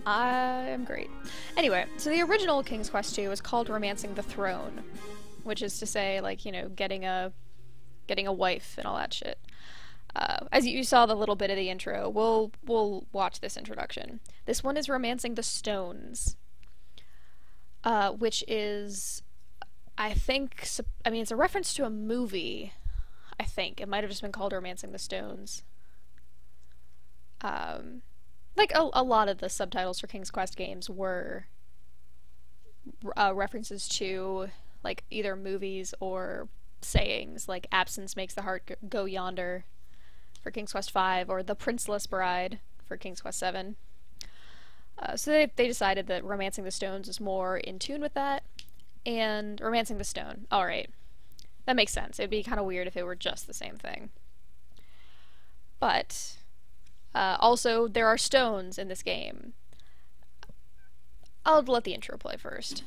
I am great. Anyway, so the original King's Quest 2 was called Romancing the Throne, which is to say, like, you know, getting a wife and all that shit. As you saw the little bit of the intro, we'll watch this introduction. This one is Romancing the Stones, which is, I think, I mean, it's a reference to a movie. I think it might have just been called Romancing the Stones. Like a lot of the subtitles for King's Quest games were references to like either movies or sayings, like "absence makes the heart go yonder" for King's Quest V, or "the Princeless Bride" for King's Quest VII. So they decided that Romancing the Stones is more in tune with that, and Romancing the Stone. Alright. That makes sense. It'd be kind of weird if it were just the same thing. But, also, there are stones in this game. I'll let the intro play first.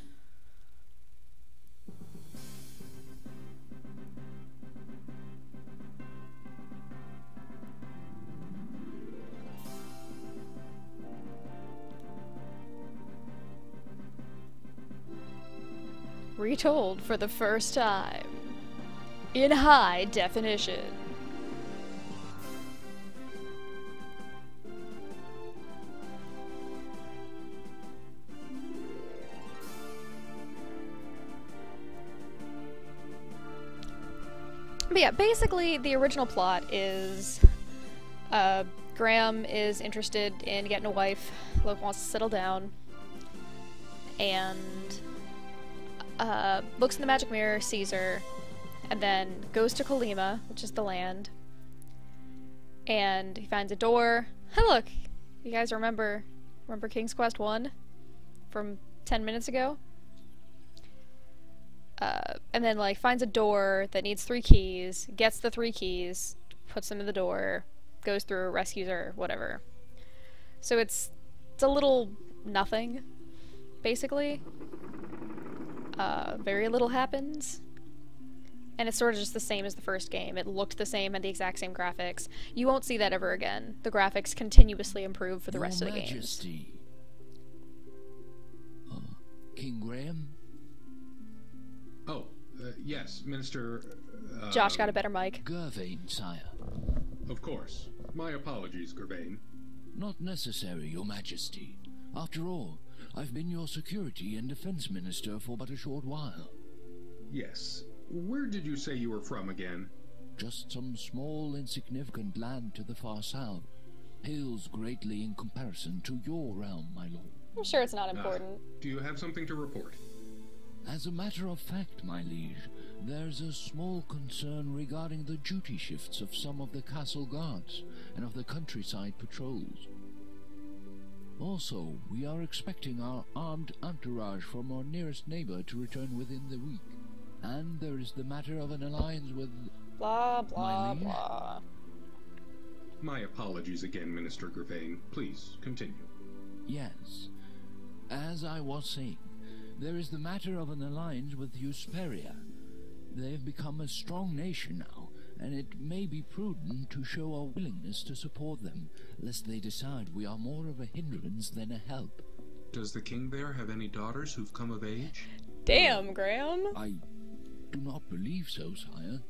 Retold for the first time. In high definition. But yeah, basically the original plot is Graham is interested in getting a wife, wants to settle down, and looks in the magic mirror, sees her, and then goes to Kymia, which is the land, and he finds a door. Hey, look! You guys remember King's Quest 1 from 10 minutes ago? And then, like, finds a door that needs 3 keys, gets the 3 keys, puts them in the door, goes through, rescues her, whatever. So it's a little nothing, basically. Very little happens. And it's sort of just the same as the first game. It looked the same, had the exact same graphics. You won't see that ever again. The graphics continuously improve for the rest of the games. King Graham? Oh, yes, Minister... Josh got a better mic. Gervain, sire. Of course. My apologies, Gervain. Not necessary, your majesty. After all, I've been your security and defense minister for but a short while. Yes. Where did you say you were from again? Just some small, insignificant land to the far south. Pales greatly in comparison to your realm, my lord. I'm sure it's not important. Do you have something to report? As a matter of fact, my liege, there's a small concern regarding the duty shifts of some of the castle guards and of the countryside patrols. Also, we are expecting our armed entourage from our nearest neighbor to return within the week. And there is the matter of an alliance with... Blah, blah, blah. My apologies again, Minister Gervain. Please, continue. Yes. As I was saying, there is the matter of an alliance with Hesperia. They've become a strong nation now, and it may be prudent to show our willingness to support them, lest they decide we are more of a hindrance than a help. Does the king there have any daughters who've come of age? Damn, Graham. I do not believe so, sire.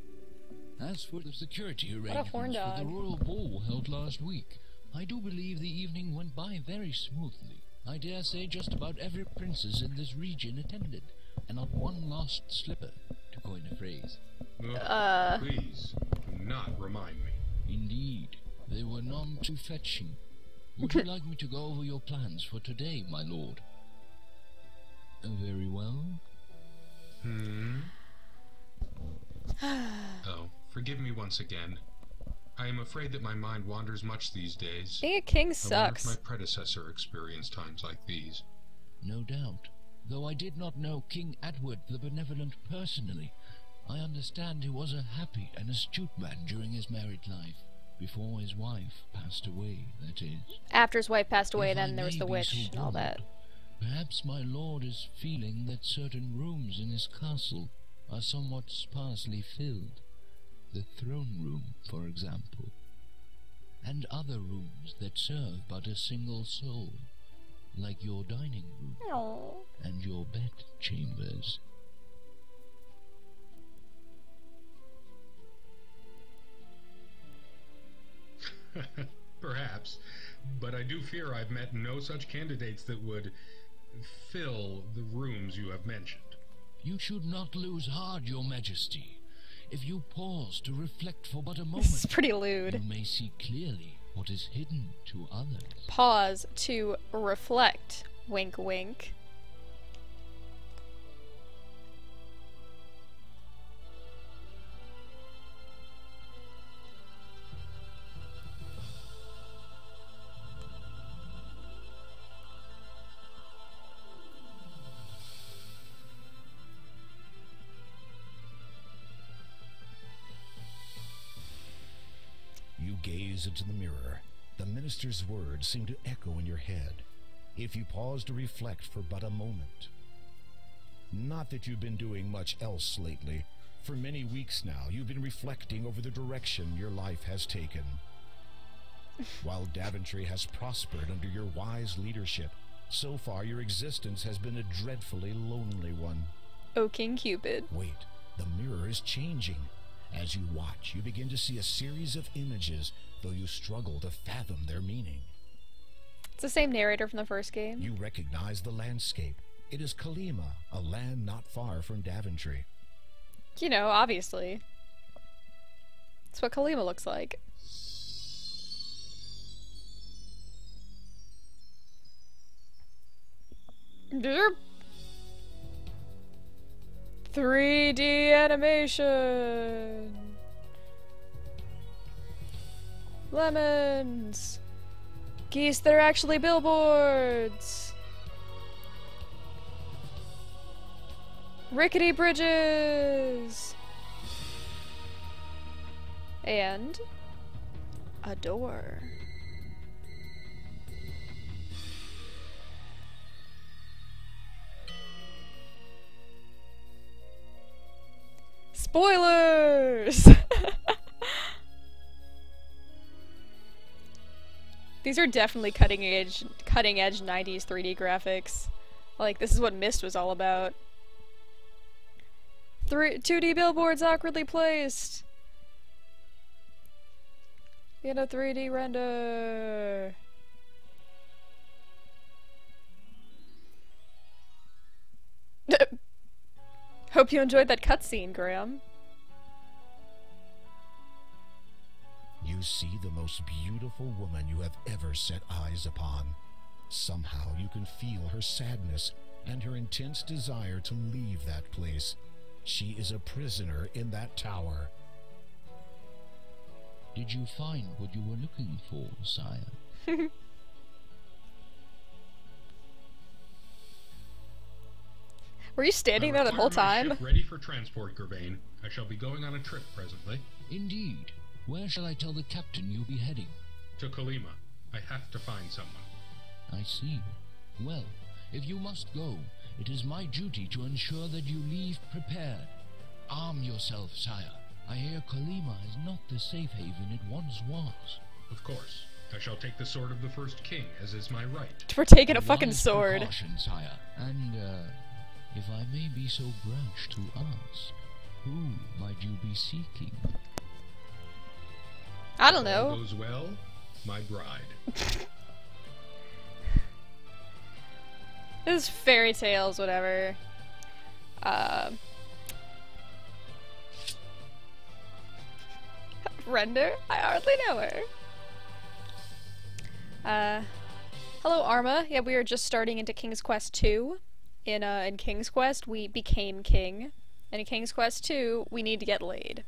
As for the security arrangements horn for dog. the royal ball held last week, I do believe the evening went by very smoothly. I dare say just about every princess in this region attended, and not one lost slipper, to coin a phrase. Please, do not remind me. Indeed, they were none too fetching. Would you like me to go over your plans for today, my lord? Very well. Oh, forgive me once again. I am afraid that my mind wanders much these days. Being a king I wonder sucks. if my predecessor experienced times like these. No doubt. Though I did not know King Edward the Benevolent personally, I understand he was a happy and astute man during his married life. Before his wife passed away, that is. After his wife passed away, If I then there was may the be witch so and all that. bold, perhaps my lord is feeling that certain rooms in his castle are somewhat sparsely filled. The throne room, for example, and other rooms that serve but a single soul. like your dining room Oh. and your bed chambers. Perhaps, but I do fear I've met no such candidates that would fill the rooms you have mentioned. You should not lose heart, your majesty. If you pause to reflect for but a This is moment, pretty lewd. you may see clearly what is hidden to others. Pause to reflect. Wink, wink. You gaze into the mirror. The minister's words seem to echo in your head. If you pause to reflect for but a moment. Not that you've been doing much else lately. For many weeks now, you've been reflecting over the direction your life has taken. While Daventry has prospered under your wise leadership, so far your existence has been a dreadfully lonely one. Oh, King Cupid. Wait, the mirror is changing. As you watch, you begin to see a series of images, though you struggle to fathom their meaning. It's the same narrator from the first game. You recognize the landscape. It is Kymia, a land not far from Daventry. You know, obviously. That's what Kymia looks like. Derp. 3D animation. Lemons. Geese that are actually billboards. Rickety bridges. And a door. Spoilers! These are definitely cutting edge 90s 3D graphics. Like, this is what Myst was all about. 2D billboards awkwardly placed in a 3D render. Hope you enjoyed that cutscene, Graham. You see the most beautiful woman you have ever set eyes upon. Somehow you can feel her sadness and her intense desire to leave that place. She is a prisoner in that tower. Did you find what you were looking for, sire? Were you standing there the whole My time? ship ready for transport, Gervain. I shall be going on a trip presently. Indeed. Where shall I tell the captain you'll be heading? To Kymia. I have to find someone. I see. Well, if you must go, it is my duty to ensure that you leave prepared. Arm yourself, sire. I hear Kymia is not the safe haven it once was. Of course. I shall take the sword of the first king, as is my right. For taking a A fucking wise sword. precaution, sire. And, if I may be so brash to ask, who might you be seeking? I don't All know. goes well, my bride. This is fairy tales, whatever. Render? I hardly know her. Hello, Arma. Yeah, we are just starting into King's Quest 2. In King's Quest, we became king. And in King's Quest 2, we need to get laid.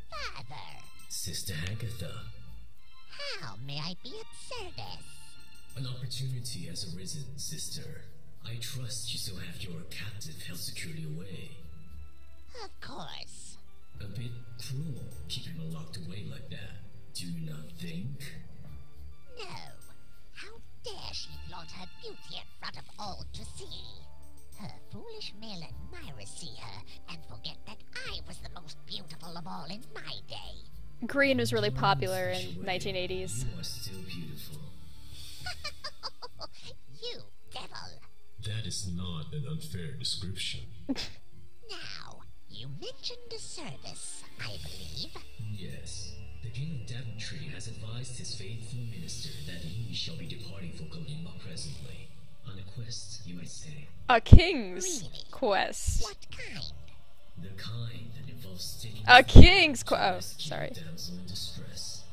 Father, Sister Agatha, how may I be of service? an opportunity has arisen, sister. I trust you still have your captive held securely away. Of course. A bit cruel, keeping her locked away like that. Do you not think? No. How dare she flaunt her beauty in front of all to see? Her foolish mill admirers see her and forget that I was the most beautiful of all in my day. Green was really popular in 1980s. You are still beautiful. You devil! That is not an unfair description. Now, you mentioned a service, I believe. Yes. The King of Daventry has advised his faithful minister that he shall be departing for Kymia presently. On a quest, you might say. A king's Really? quest. What kind? The kind that involves taking A king's quest. Oh, rescue sorry. a damsel in distress.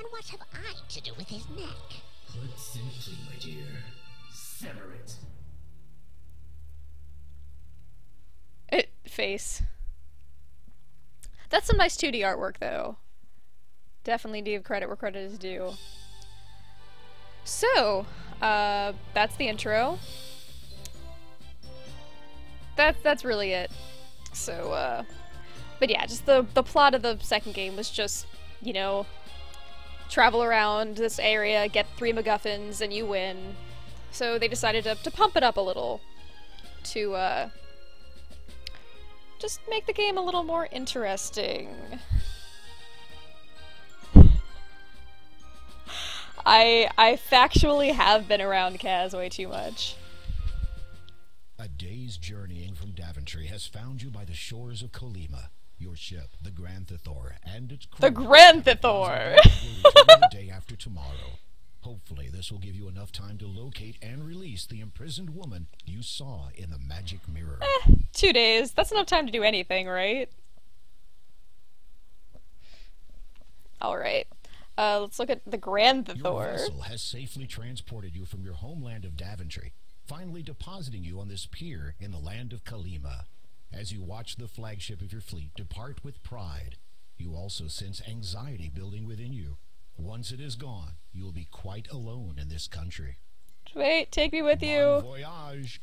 And what have I to do with his neck? Put simply, my dear, sever it. Face. That's some nice 2D artwork, though. Definitely give credit where credit is due. So, that's the intro. That's really it. So, but yeah, just the plot of the second game was just, you know, travel around this area, get 3 MacGuffins, and you win. So they decided to pump it up a little to, just make the game a little more interesting. I factually have been around Kaz way too much. A day's journeying from Daventry has found you by the shores of Kymia. Your ship, the Grand Thithor, and its crew. The Grand Thithor! will return the day after tomorrow. Hopefully this will give you enough time to locate and release the imprisoned woman you saw in the magic mirror. 2 days. That's enough time to do anything, right? Alright. Let's look at the Grand Your Thithor. vessel has safely transported you from your homeland of Daventry, finally depositing you on this pier in the land of Kymia. As you watch the flagship of your fleet depart with pride, you also sense anxiety building within you. Once it is gone, you will be quite alone in this country. Wait, take me with Bon you. voyage.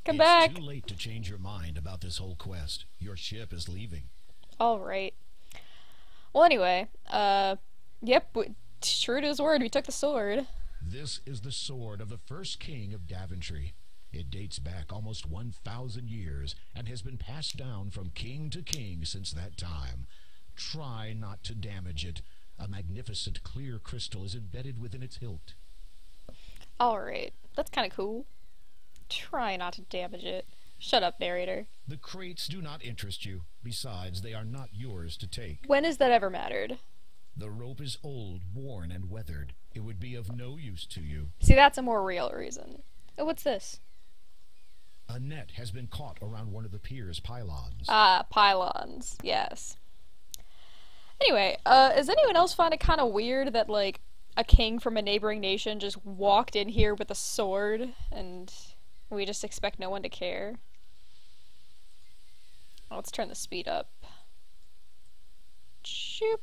Come It's back. too late to change your mind about this whole quest. Your ship is leaving. Alright. Well, anyway, yep, true to his word, we took the sword. This is the sword of the first king of Daventry. It dates back almost 1,000 years and has been passed down from king to king since that time. Try not to damage it. A magnificent clear crystal is embedded within its hilt. Alright, that's kind of cool. Try not to damage it. Shut up, narrator. The crates do not interest you. Besides, they are not yours to take. When has that ever mattered? The rope is old, worn, and weathered. It would be of no use to you. See, that's a more real reason. Oh, what's this? A net has been caught around one of the pier's pylons. Ah, pylons. Yes. Anyway, does anyone else find it kind of weird that, like, a king from a neighboring nation just walked in here with a sword, and we just expect no one to care? Oh, let's turn the speed up. Shoop.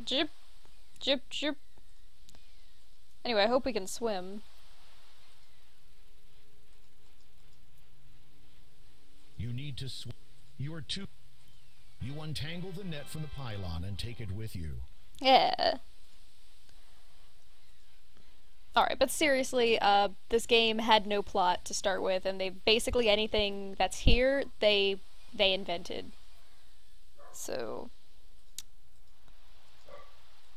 Jip. Jip, jip. Anyway, I hope we can swim. You need to swim. You are too... You untangle the net from the pylon and take it with you. Yeah. Alright, but seriously, this game had no plot to start with, and they basically anything that's here, they invented. So...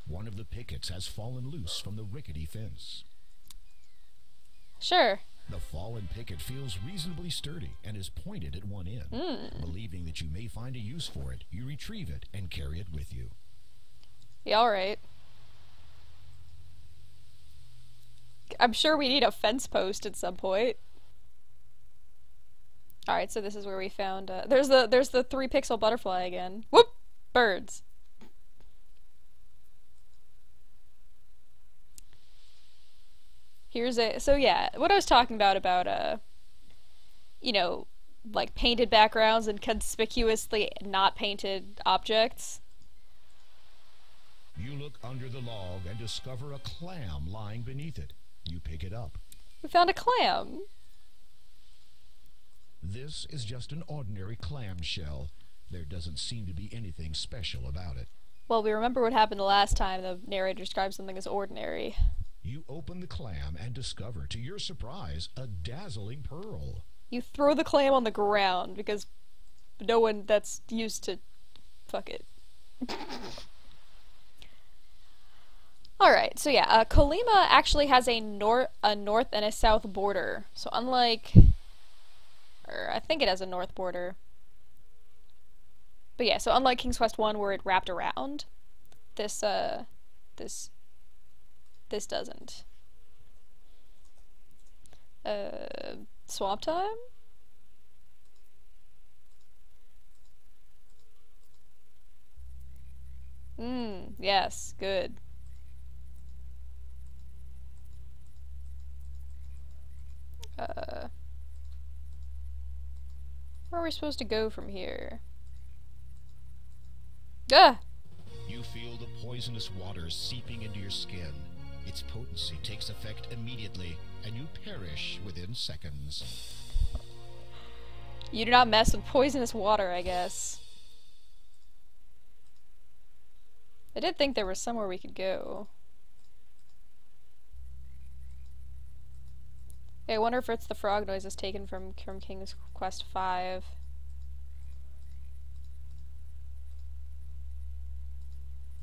One of the pickets has fallen loose from the rickety fence. Sure. The fallen picket feels reasonably sturdy and is pointed at one end. Believing that you may find a use for it, you retrieve it and carry it with you. Yeah, alright. I'm sure we need a fence post at some point. Alright, so this is where we found, there's the 3-pixel butterfly again. Whoop! Birds. Here's a, so yeah, what I was talking about, you know, like painted backgrounds and conspicuously not painted objects. You look under the log and discover a clam lying beneath it. You pick it up. We found a clam. This is just an ordinary clam shell. There doesn't seem to be anything special about it. Well, we remember what happened the last time the narrator described something as ordinary. You open the clam and discover, to your surprise, a dazzling pearl. You throw the clam on the ground because no one that's used to... Fuck it. Alright, so yeah, Kymia actually has a north and a south border. So unlike... Or I think it has a north border. But yeah, so unlike King's Quest 1 where it wrapped around, this doesn't. Swap time? Yes, good. Where are we supposed to go from here? Ah! You feel the poisonous water seeping into your skin. Its potency takes effect immediately, and you perish within seconds. You do not mess with poisonous water, I guess. I did think there was somewhere we could go. Okay, I wonder if it's the frog noises taken from King's Quest 5.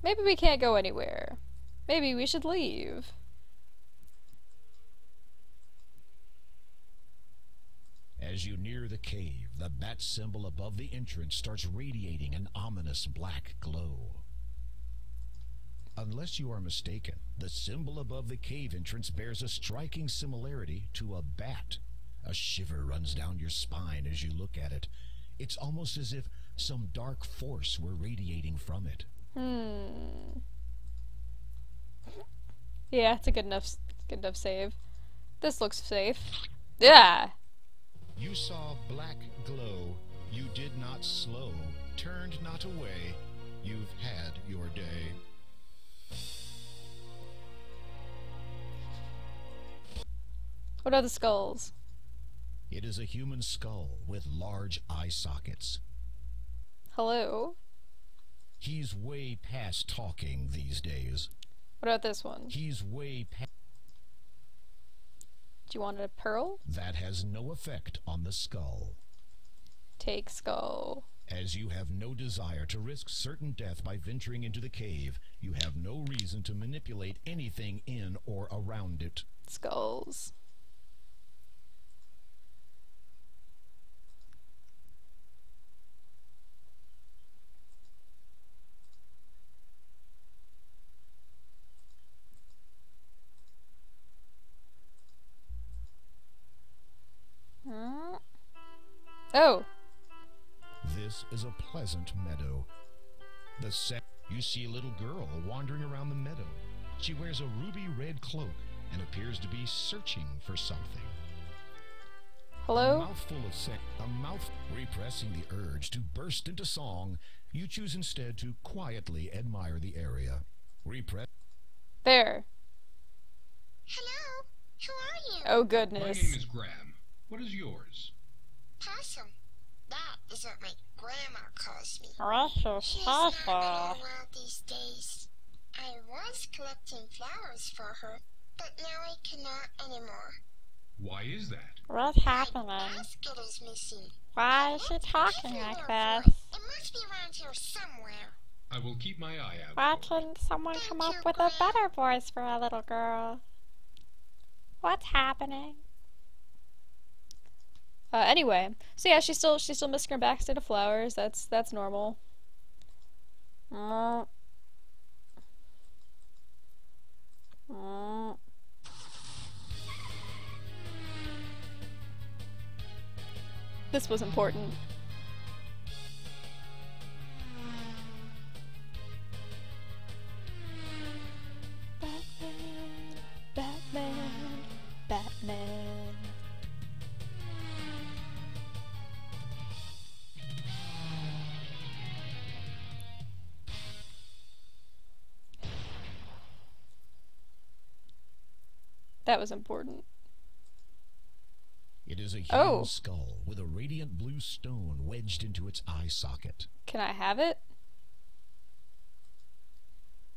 Maybe we can't go anywhere. Maybe we should leave. As you near the cave, the bat symbol above the entrance starts radiating an ominous black glow. Unless you are mistaken, the symbol above the cave entrance bears a striking similarity to a bat. A shiver runs down your spine as you look at it. It's almost as if some dark force were radiating from it. Yeah, it's a good enough save. This looks safe. Yeah. You saw black glow. You did not slow. Turned not away. You've had your day. What are the skulls? It is a human skull with large eye sockets. Hello? He's way past talking these days. What about this one? He's way past... Do you want a pearl? That has no effect on the skull. Take skull. As you have no desire to risk certain death by venturing into the cave, you have no reason to manipulate anything in or around it. Skulls. Oh. This is a pleasant meadow. You see a little girl wandering around the meadow. She wears a ruby red cloak and appears to be searching for something. Hello? A mouthful of repressing the urge to burst into song, you choose instead to quietly admire the area. There. Hello, who are you? Oh My goodness. name is Graham. What is yours? Possum. That is what my grandma calls me. Precious She's not very well these days. I was collecting flowers for her, but now I cannot anymore. Why is that? What's happening? My basket is missing. Why is she Look talking everywhere like for this? it. It must be around here somewhere. I will keep my eye out. Why for it. couldn't someone Thank come up you, with a Graham. better voice for a little girl? What's happening? Anyway, so yeah, she's still missing her basket of flowers. That's normal. This was important. Batman, Batman. That was important. It is a human Oh. skull with a radiant blue stone wedged into its eye socket. Can I have it?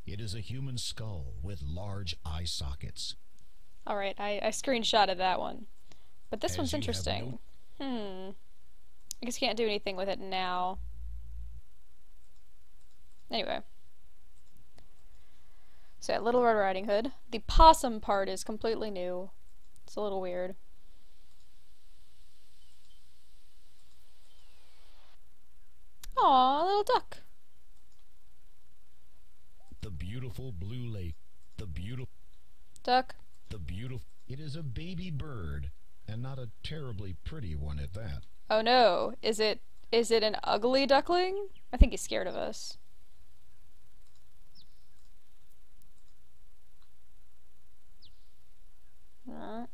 It is a human skull with large eye sockets. Alright, I screenshotted that one. But this As one's you have interesting. I guess you can't do anything with it now. Anyway. So yeah, Little Red Riding Hood. The possum part is completely new. It's a little weird. Aw, little duck. The beautiful blue lake. The beautiful. Duck. It is a baby bird, and not a terribly pretty one at that. Oh no, is it an ugly duckling? I think he's scared of us. Alright.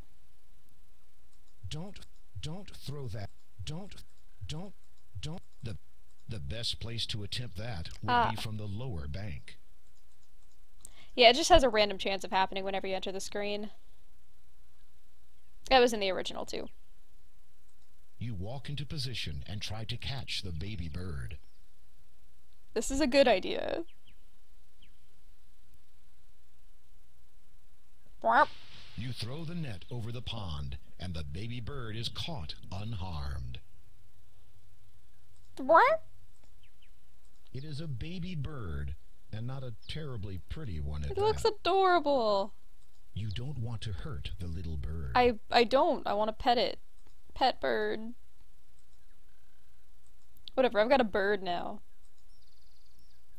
Don't throw that. Don't. The best place to attempt that would be from the lower bank. Yeah, it just has a random chance of happening whenever you enter the screen. That was in the original too. You walk into position and try to catch the baby bird. This is a good idea. You throw the net over the pond, and the baby bird is caught unharmed. It is a baby bird, and not a terribly pretty one at It that. looks adorable. You don't want to hurt the little bird. I don't. I want to pet it. Pet bird. Whatever, I've got a bird now.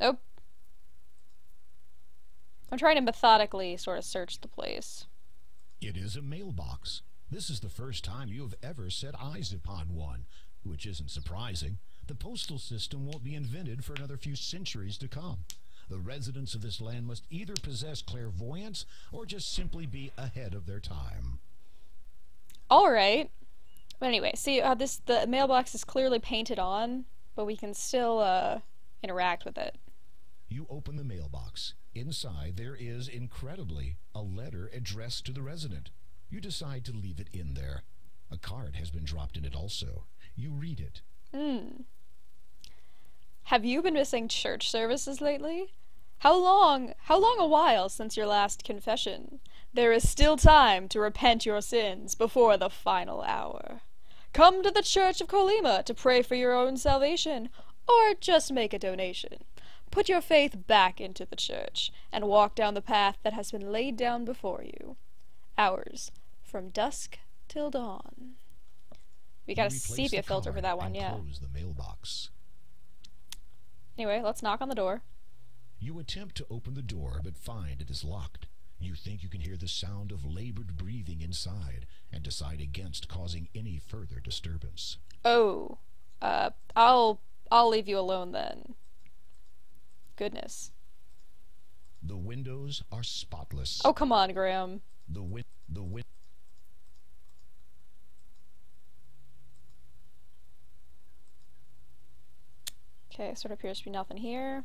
Nope. I'm trying to methodically sort of search the place. It is a mailbox. This is the first time you have ever set eyes upon one, which isn't surprising. The postal system won't be invented for another few centuries to come. The residents of this land must either possess clairvoyance or just simply be ahead of their time. Alright. But anyway, see how the mailbox is clearly painted on, but we can still interact with it. You open the mailbox. Inside there is, incredibly, a letter addressed to the resident. You decide to leave it in there. A card has been dropped in it also. You read it. Have you been missing church services lately? How long a while since your last confession? There is still time to repent your sins before the final hour. Come to the Church of Kymia to pray for your own salvation, or just make a donation. Put your faith back into the church, and walk down the path that has been laid down before you. Hours from dusk till dawn. We got a You replace sepia the filter for card that one, and yeah. close the mailbox. Anyway, let's knock on the door. You attempt to open the door, but find it is locked. You think you can hear the sound of labored breathing inside, and decide against causing any further disturbance. Oh, I'll leave you alone then. Goodness. The windows are spotless. Oh, come on, Graham. Okay, sort of appears to be nothing here.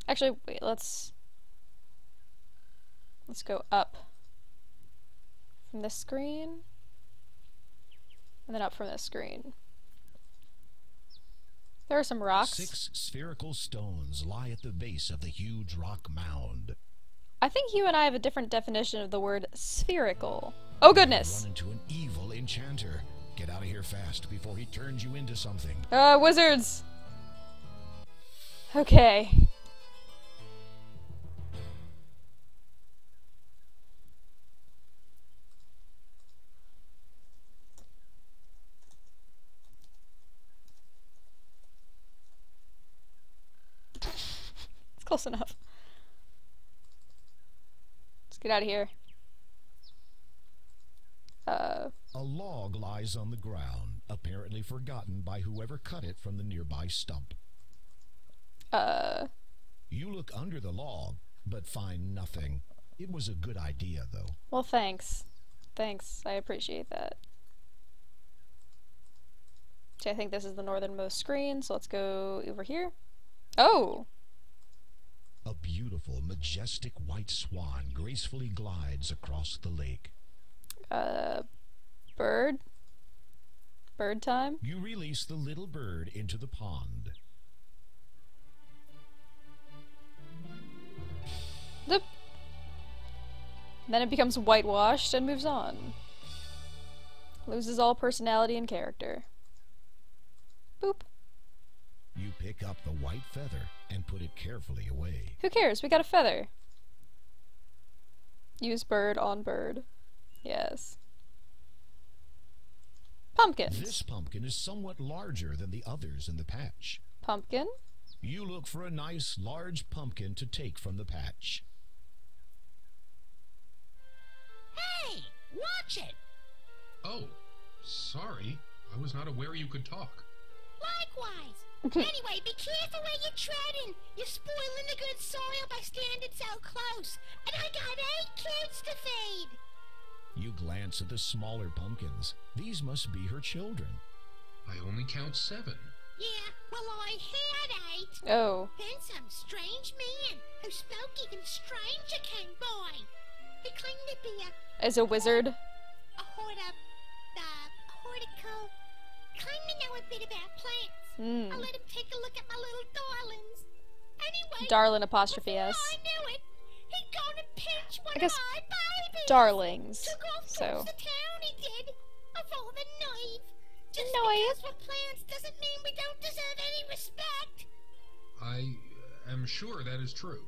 Actually, wait, let's go up from this screen, and then up from this screen. There are some rocks. 6 spherical stones lie at the base of the huge rock mound. I think you and I have a different definition of the word spherical. Oh You goodness! run into an evil enchanter. Get out of here fast before he turns you into something. Wizards! Okay. It's close enough. Let's get out of here. A log lies on the ground, apparently forgotten by whoever cut it from the nearby stump. You look under the log, but find nothing. It was a good idea, though. Well, thanks. Thanks, I appreciate that. Okay, I think this is the northernmost screen, so let's go over here. Oh! A beautiful, majestic white swan gracefully glides across the lake. Bird? Bird time? You release the little bird into the pond. Zoop. Then it becomes whitewashed and moves on. Loses all personality and character. Boop. You pick up the white feather and put it carefully away. Who cares? We got a feather. Use bird on bird. Yes. Pumpkins. This pumpkin is somewhat larger than the others in the patch. Pumpkin. You look for a nice, large pumpkin to take from the patch. Hey, watch it! Oh, sorry. I was not aware you could talk. Likewise. Anyway, be careful where you're treading. You're spoiling the good soil by standing so close. And I got 8 kids to feed. You glance at the smaller pumpkins. These must be her children. I only count 7. Yeah, well, I had 8. Oh. Then some strange man who spoke even stranger came by. He claimed to be As a wizard. horticle. Claimed to know a bit about plants. I let him take a look at my little darlings. Anyway, Darlin apostrophe before S. I knew it, he'd gone and pinched one I guess of my babies. darlings. Took off So. towards the town, he did. Of all the naive. Just Naive? because we're plants doesn't mean we don't deserve any respect. I am sure that is true.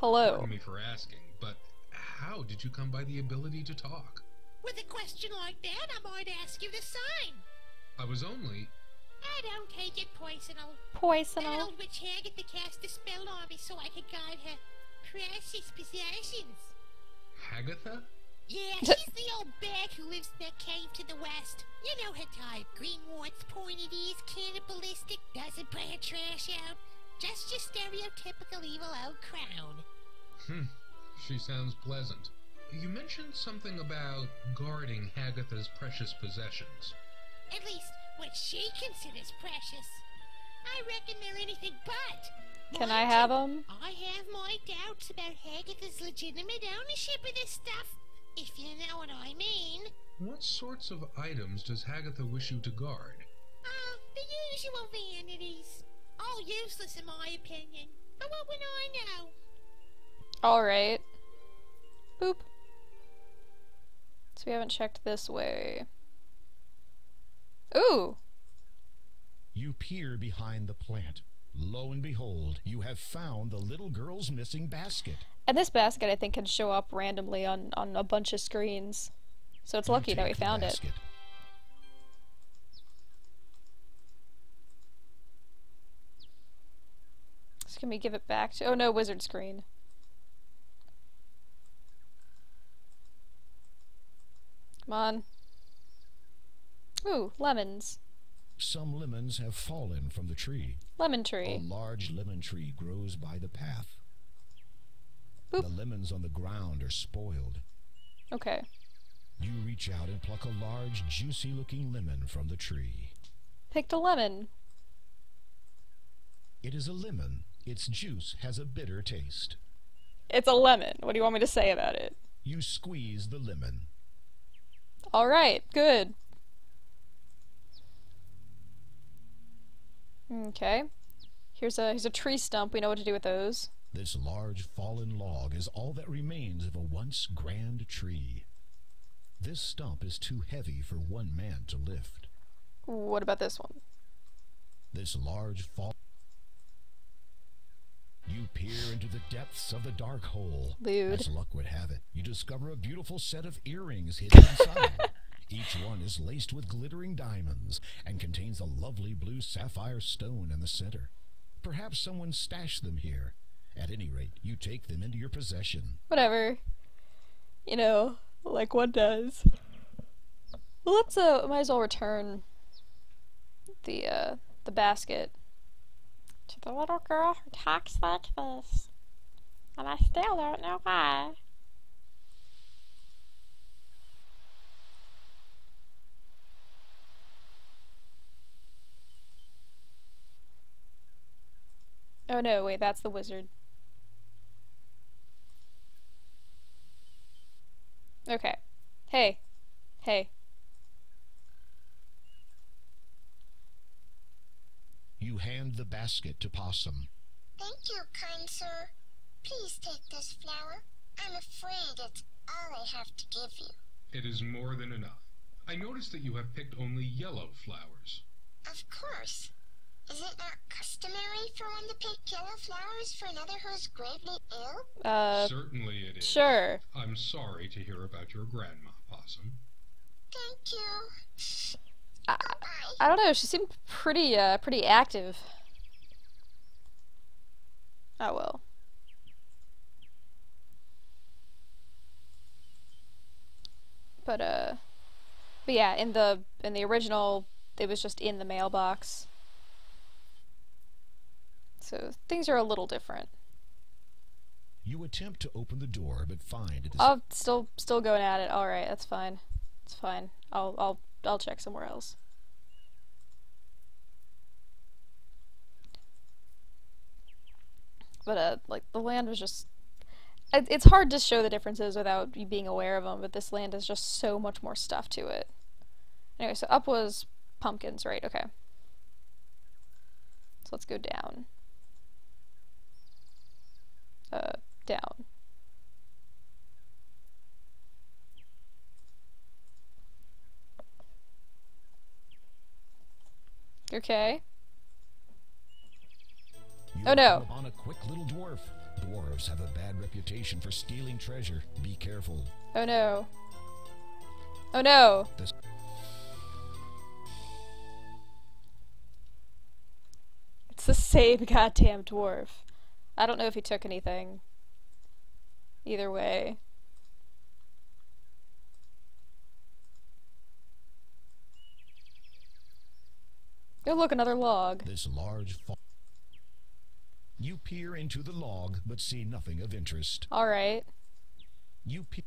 Hello. Pardon me for asking, but how did you come by the ability to talk? With a question like that, I might ask you to sign. I was only... I don't take it personal. That Poisonal. old witch Agatha cast a spell on me so I could guide her precious possessions. Hagatha? Yeah, she's the old bag who lives in that cave to the west. You know her type. Green warts, pointed ears, cannibalistic, doesn't put her trash out. Just your stereotypical evil old crown. She sounds pleasant. You mentioned something about guarding Hagatha's precious possessions. At least what she considers precious. I reckon they're anything but. Can I Mind have you, them? I have my doubts about Hagatha's legitimate ownership of this stuff, if you know what I mean. What sorts of items does Hagatha wish you to guard? The usual vanities. All useless in my opinion. But what would I know? Alright. Boop. So we haven't checked this way. Ooh! You peer behind the plant. Lo and behold, you have found the little girl's missing basket. And this basket, I think, can show up randomly on a bunch of screens. So it's lucky You that we take the found it. basket. So can we give it back to... Oh no, wizard screen. Come on. Ooh, lemons. Some lemons have fallen from the tree. Lemon A tree. large lemon tree grows by the path. Boop. The lemons on the ground are spoiled. Okay. You reach out and pluck a large, juicy-looking lemon from the tree. Picked a lemon. It is a lemon. Its juice has a bitter taste. It's a lemon. What do you want me to say about it? You squeeze the lemon. Alright, good. Okay. Here's a tree stump. We know what to do with those. This large fallen log is all that remains of a once grand tree. This stump is too heavy for one man to lift. What about this one? This large fall... You peer into the depths of the dark hole. Lewd. As luck would have it, you discover a beautiful set of earrings hidden inside. Each one is laced with glittering diamonds and contains a lovely blue sapphire stone in the center. Perhaps someone stashed them here. At any rate, you take them into your possession. Whatever. You know, like one does. Well, let's might as well return the basket to the little girl who talks like this. And I still don't know why. Oh no, wait, that's the wizard. Okay. Hey. Hey. You hand the basket to Possum. Thank you, kind sir. Please take this flower. I'm afraid it's all I have to give you. It is more than enough. I notice that you have picked only yellow flowers. Of course. Is it not customary for one to pick yellow flowers for another who is gravely ill? Certainly it is. Sure. I'm sorry to hear about your grandma, Possum. Thank you. I don't know, she seemed pretty active. Oh well. But yeah, in the original, it was just in the mailbox. So things are a little different. You attempt to open the door, but find it is... Oh, still going at it. All right, that's fine. It's fine. I'll check somewhere else. But like the land was just... It's hard to show the differences without you being aware of them, but this land has just so much more stuff to it. Anyway, so up was pumpkins, right? Okay. So let's go down. Down. Okay. You Oh no. come upon a quick little dwarf. Dwarves have a bad reputation for stealing treasure. Be careful. Oh no. Oh no. This It's the same goddamn dwarf. I don't know if he took anything. Either way. Oh look, another log. This large You peer into the log, but see nothing of interest. Alright. You peer...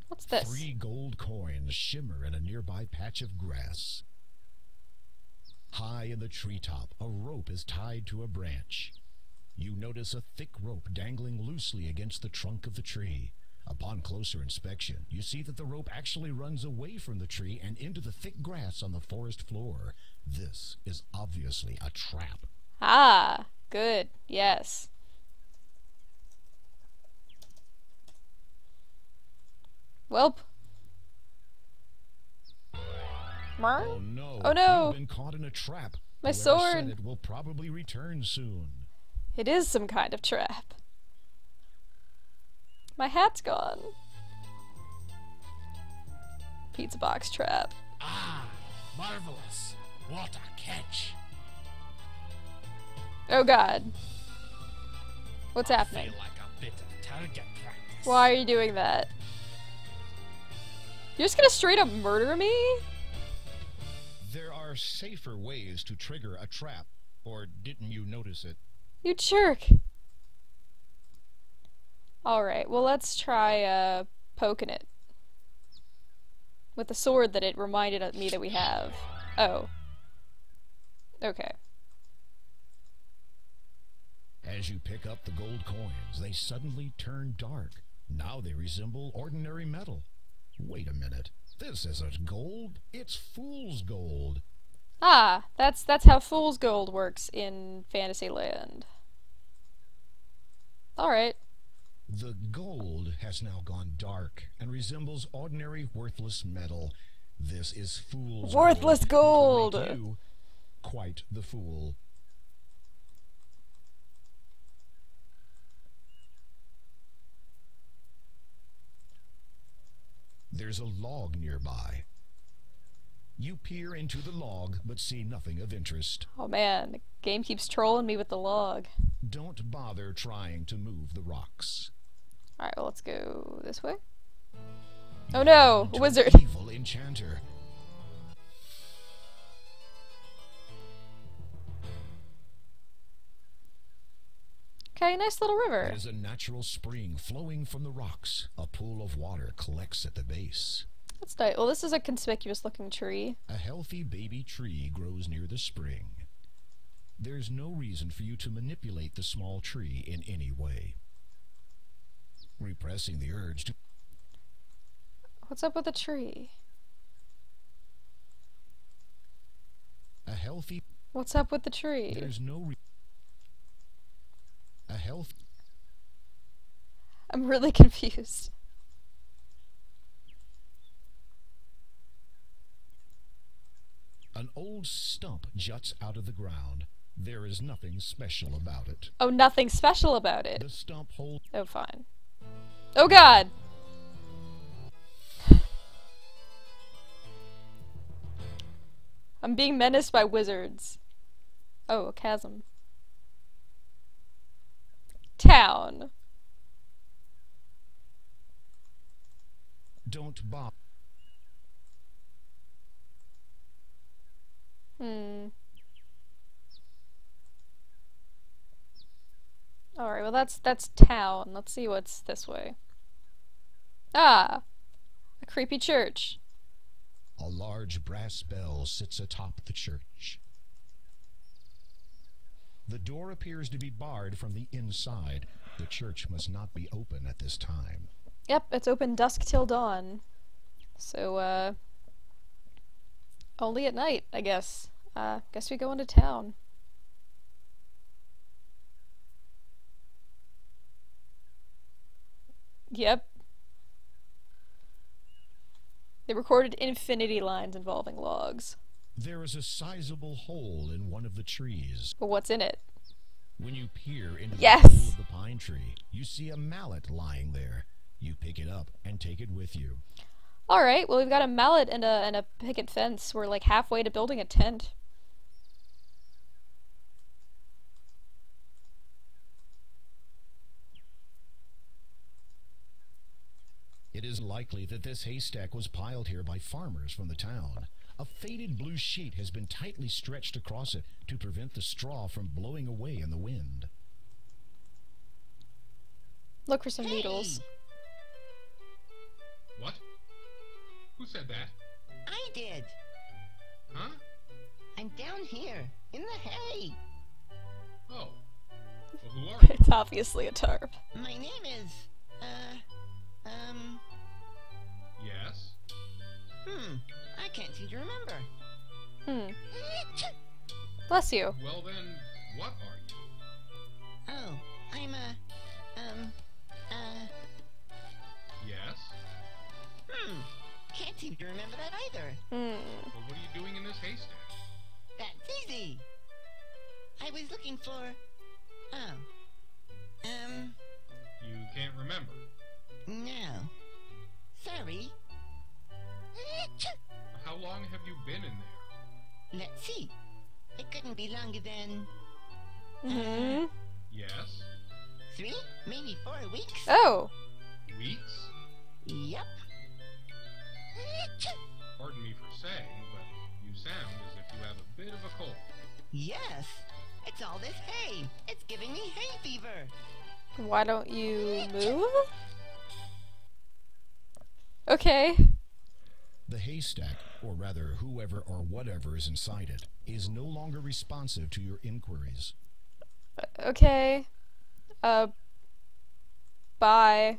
What's this? 3 gold coins shimmer in a nearby patch of grass. High in the treetop, a rope is tied to a branch. You notice a thick rope dangling loosely against the trunk of the tree. Upon closer inspection, you see that the rope actually runs away from the tree and into the thick grass on the forest floor. This is obviously a trap. Ah, good. Yes. Welp. Oh no. Oh no. You've been caught in a trap. My Whoever sword. said it will probably return soon. It is some kind of trap. My hat's gone. Pizza box trap. Ah, marvelous. What a catch. Oh god. What's I happening? feel like a bit of target practice. Why are you doing that? You're just gonna straight up murder me? There are safer ways to trigger a trap, or didn't you notice it? You jerk. Alright, well let's try poking it. With the sword that it reminded me that we have. Oh. Okay. As you pick up the gold coins, they suddenly turn dark. Now they resemble ordinary metal. Wait a minute. This isn't gold. It's fool's gold. Ah, that's how fool's gold works in Fantasyland. Alright. The gold has now gone dark and resembles ordinary worthless metal. This is fool's Worthless gold. gold! To make you quite the fool. There's a log nearby. You peer into the log, but see nothing of interest. Oh man, the game keeps trolling me with the log. Don't bother trying to move the rocks. Alright, well let's go this way. Oh no, a To wizard! an evil enchanter. Okay, nice little river. There's a natural spring flowing from the rocks. A pool of water collects at the base. That's nice. Well, this is a conspicuous looking tree. A healthy baby tree grows near the spring. There's no reason for you to manipulate the small tree in any way. Repressing the urge to... What's up with the tree? A healthy... What's up with the tree? There's no... A health... I'm really confused. An old stump juts out of the ground. There is nothing special about it. Oh, nothing special about it. The stump holds... Oh, fine. Oh, God! I'm being menaced by wizards. Oh, a chasm. Town. Don't bother. Alright, well that's town. Let's see what's this way. Ah! A creepy church. A large brass bell sits atop the church. The door appears to be barred from the inside. The church must not be open at this time. Yep, it's open dusk till dawn. So, only at night, I guess. Guess we go into town. Yep. They recorded infinity lines involving logs. There is a sizable hole in one of the trees. But what's in it? When you peer into the Yes! hole of the pine tree, you see a mallet lying there. You pick it up and take it with you. Alright, well we've got a mallet and a picket fence. We're like halfway to building a tent. It is likely that this haystack was piled here by farmers from the town. A faded blue sheet has been tightly stretched across it to prevent the straw from blowing away in the wind. Look for some needles. What? Who said that? I did. Huh? I'm down here, in the hay. Oh. Well, who are you? It's obviously a tarp. My name is, Yes? I can't seem to remember. Bless you. Well then, what are you? Oh, I'm Yes? Can't seem to remember that either. Well, what are you doing in this haystack? That's easy. I was looking for, You can't remember. no. Sorry. How long have you been in there? Let's see. It couldn't be longer than, Yes? 3, maybe 4 weeks. Oh! Weeks? Yep. Pardon me for saying, but you sound as if you have a bit of a cold. Yes. It's all this hay. It's giving me hay fever. Why don't you move? Okay. The haystack, or rather whoever or whatever is inside it, is no longer responsive to your inquiries. Okay. Bye.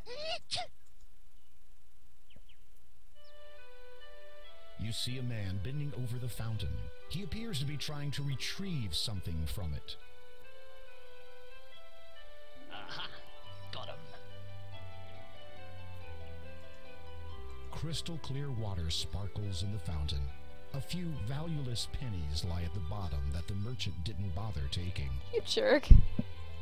You see a man bending over the fountain. He appears to be trying to retrieve something from it. Aha! Got him. Crystal clear water sparkles in the fountain. A few valueless pennies lie at the bottom that the merchant didn't bother taking. You jerk.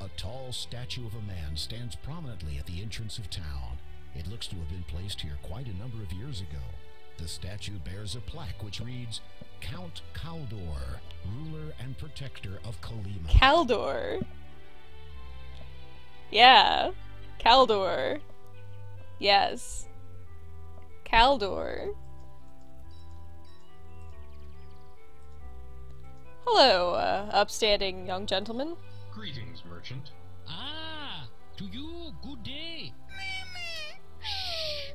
A tall statue of a man stands prominently at the entrance of town. It looks to have been placed here quite a number of years ago. The statue bears a plaque which reads, Count Kaldor, ruler and protector of Kymia. Kaldor. Yeah. Kaldor. Yes. Kaldor. Hello, upstanding young gentleman. Greetings, merchant. Ah, to you, good day. Shh.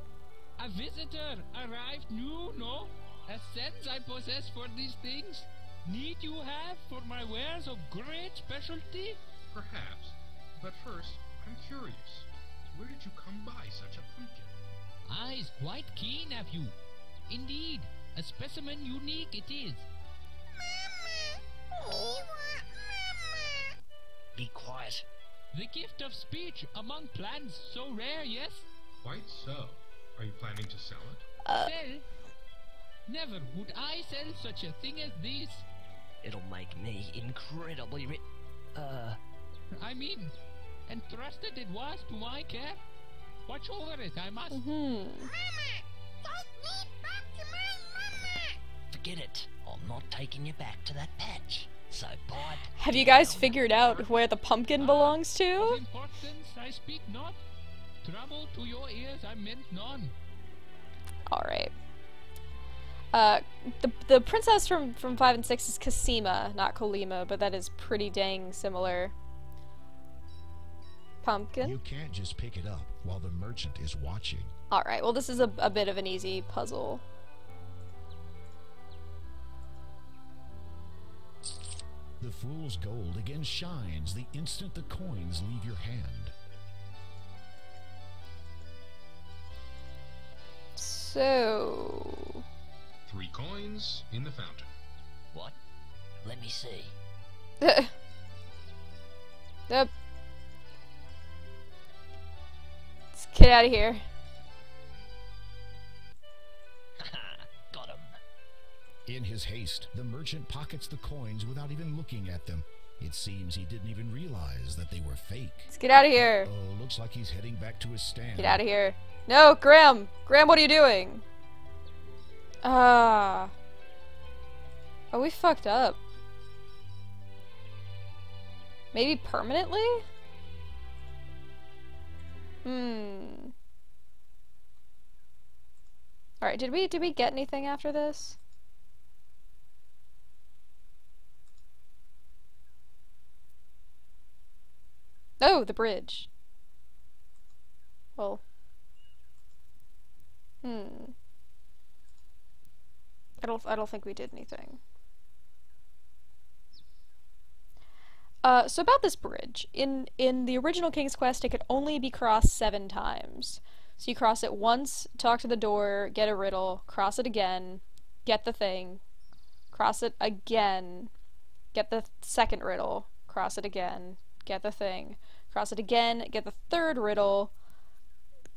A visitor arrived new, no? A sense I possess for these things. need you have for my wares of great specialty? Perhaps. But first, I'm curious. Where did you come by such a pumpkin? I's quite keen, have you? Indeed, a specimen unique it is. Mama! We want Mama! Be quiet. The gift of speech among plants so rare, yes? Quite so. Are you planning to sell it? Sell? Never would I sell such a thing as this. It'll make me incredibly rich. I mean, entrusted it was to my care. Watch over it, I must. Mama! Take me back to my Mama! Forget it. I'm not taking you back to that patch. So, bye. Have you guys figured out where the pumpkin belongs Of to? importance I speak not. Trouble to your ears I meant none. Alright. The princess from 5 and 6 is Kymia, not Kymia, but that is pretty dang similar. Pumpkin? You can't just pick it up while the merchant is watching. Alright, well this is a bit of an easy puzzle. The fool's gold again shines the instant the coins leave your hand. So... 3 coins in the fountain. What? Let me see. Yep. Let's get out of here. Got him. In his haste, the merchant pockets the coins without even looking at them. It seems he didn't even realize that they were fake. Let's get out of here. Oh, looks like he's heading back to his stand. Get out of here. No, Graham! Graham, what are you doing? Ah. Oh, we fucked up. Maybe permanently? Alright, did we get anything after this? Oh, the bridge. Well. I don't think we did anything. So about this bridge. In the original King's Quest, it could only be crossed 7 times. So you cross it once, talk to the door, get a riddle, cross it again, get the thing, cross it again, get the second riddle, cross it again, get the thing, cross it again, get the third riddle,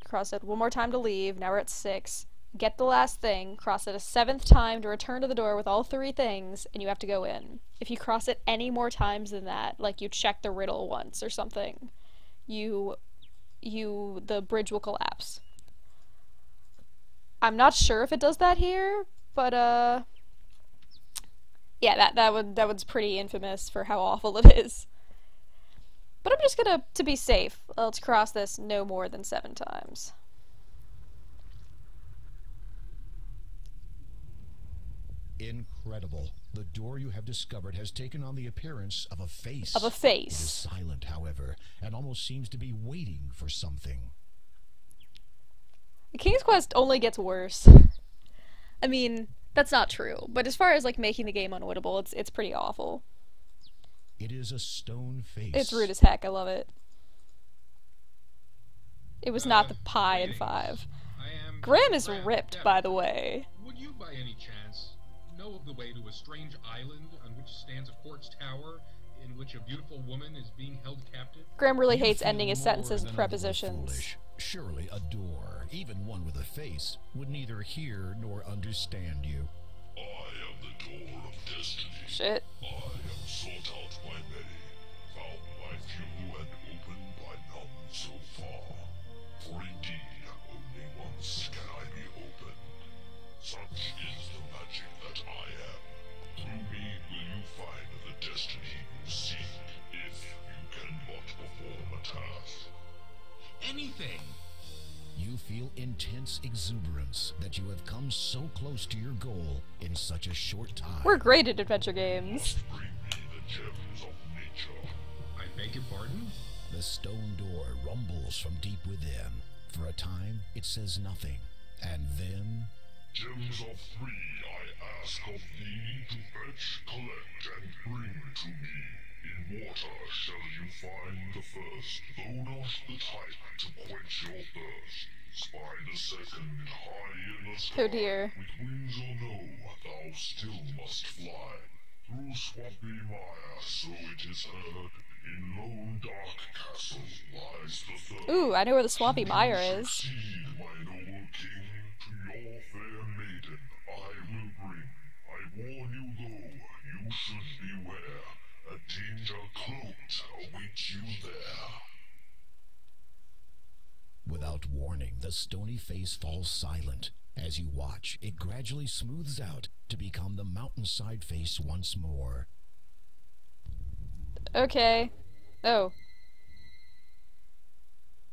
cross it one more time to leave, now we're at 6, get the last thing, cross it a 7th time to return to the door with all 3 things, and you have to go in. If you cross it any more times than that, like you check the riddle once or something, the bridge will collapse. I'm not sure if it does that here, but yeah, that one's pretty infamous for how awful it is. But I'm just gonna, to be safe, let's cross this no more than 7 times. Incredible. The door you have discovered has taken on the appearance of a face. Of a face. It is silent, however, and almost seems to be waiting for something. The King's Quest only gets worse. I mean, that's not true, but as far as like making the game unwinnable, it's pretty awful. It is a stone face. It's rude as heck, I love it. It was not the pie in 5. Graham is ripped, by the way. Would you by any chance know of the way to a strange island on which stands a quartz tower in which a beautiful woman is being held captive? Graham really You hates feel ending his more sentences than with a little prepositions. foolish. Surely a door, even one with a face, would neither hear nor understand you. I am the door of destiny. Shit. I am sought out by many, found by few, and opened by none so far. For indeed, only once can I be opened. Such is the magic that I am. Through me will you find the destiny you seek, if you can but perform a task. Anything! You feel intense exuberance that you have come so close to your goal in such a short time. We're great at adventure games. Bring me the gems of nature. I beg your pardon? The stone door rumbles from deep within. For a time, it says nothing. And then... Gems of 3 I ask of thee to fetch, collect, Bring to me. In water shall you find the first, though not the type to quench your thirst. Spy the second, high in the sky. Oh dear. With wings or no, thou still must fly. Through swampy mire, so it is heard, in lone dark castle lies the third. Ooh, I know where the swampy mire is. Succeed, my noble king, to your fair maiden I will bring. I warn you though, you should beware, a danger cloaked awaits you there. Without warning, the stony face falls silent. As you watch, it gradually smooths out to become the mountainside face once more. Okay. Oh.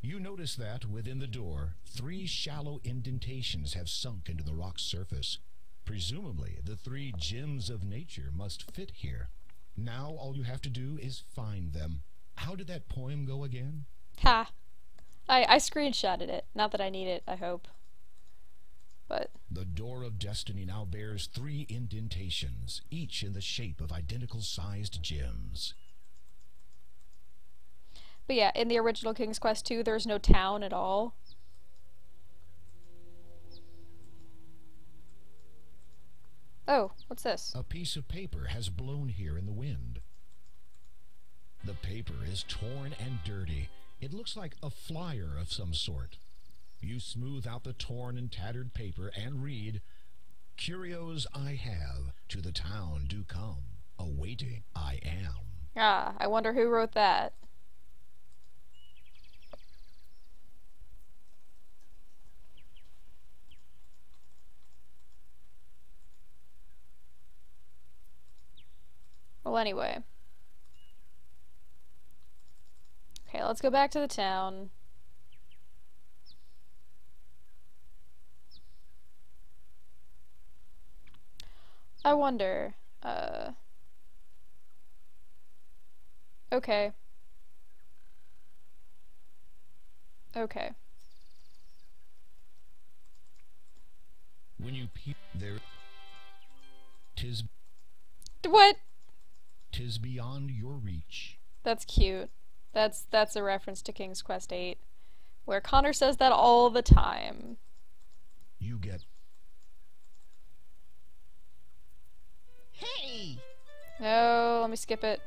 You notice that, within the door, 3 shallow indentations have sunk into the rock's surface. Presumably, the 3 gems of nature must fit here. Now all you have to do is find them. How did that poem go again? Ha. I screenshotted it. Not that I need it, I hope. But the door of destiny now bears 3 indentations, each in the shape of identical-sized gems. But yeah, in the original King's Quest 2, there's no town at all. Oh, what's this? A piece of paper has blown here in the wind. The paper is torn and dirty. It looks like a flyer of some sort. You smooth out the torn and tattered paper and read, "Curios I have, to the town do come, awaiting I am." Ah, I wonder who wrote that. Well, anyway. Okay, let's go back to the town. I wonder, okay. Okay. When you peep there, 'tis What? 'tis beyond your reach. That's cute. That's a reference to King's Quest 8, where Connor says that all the time. You get... Hey! Oh, let me skip it.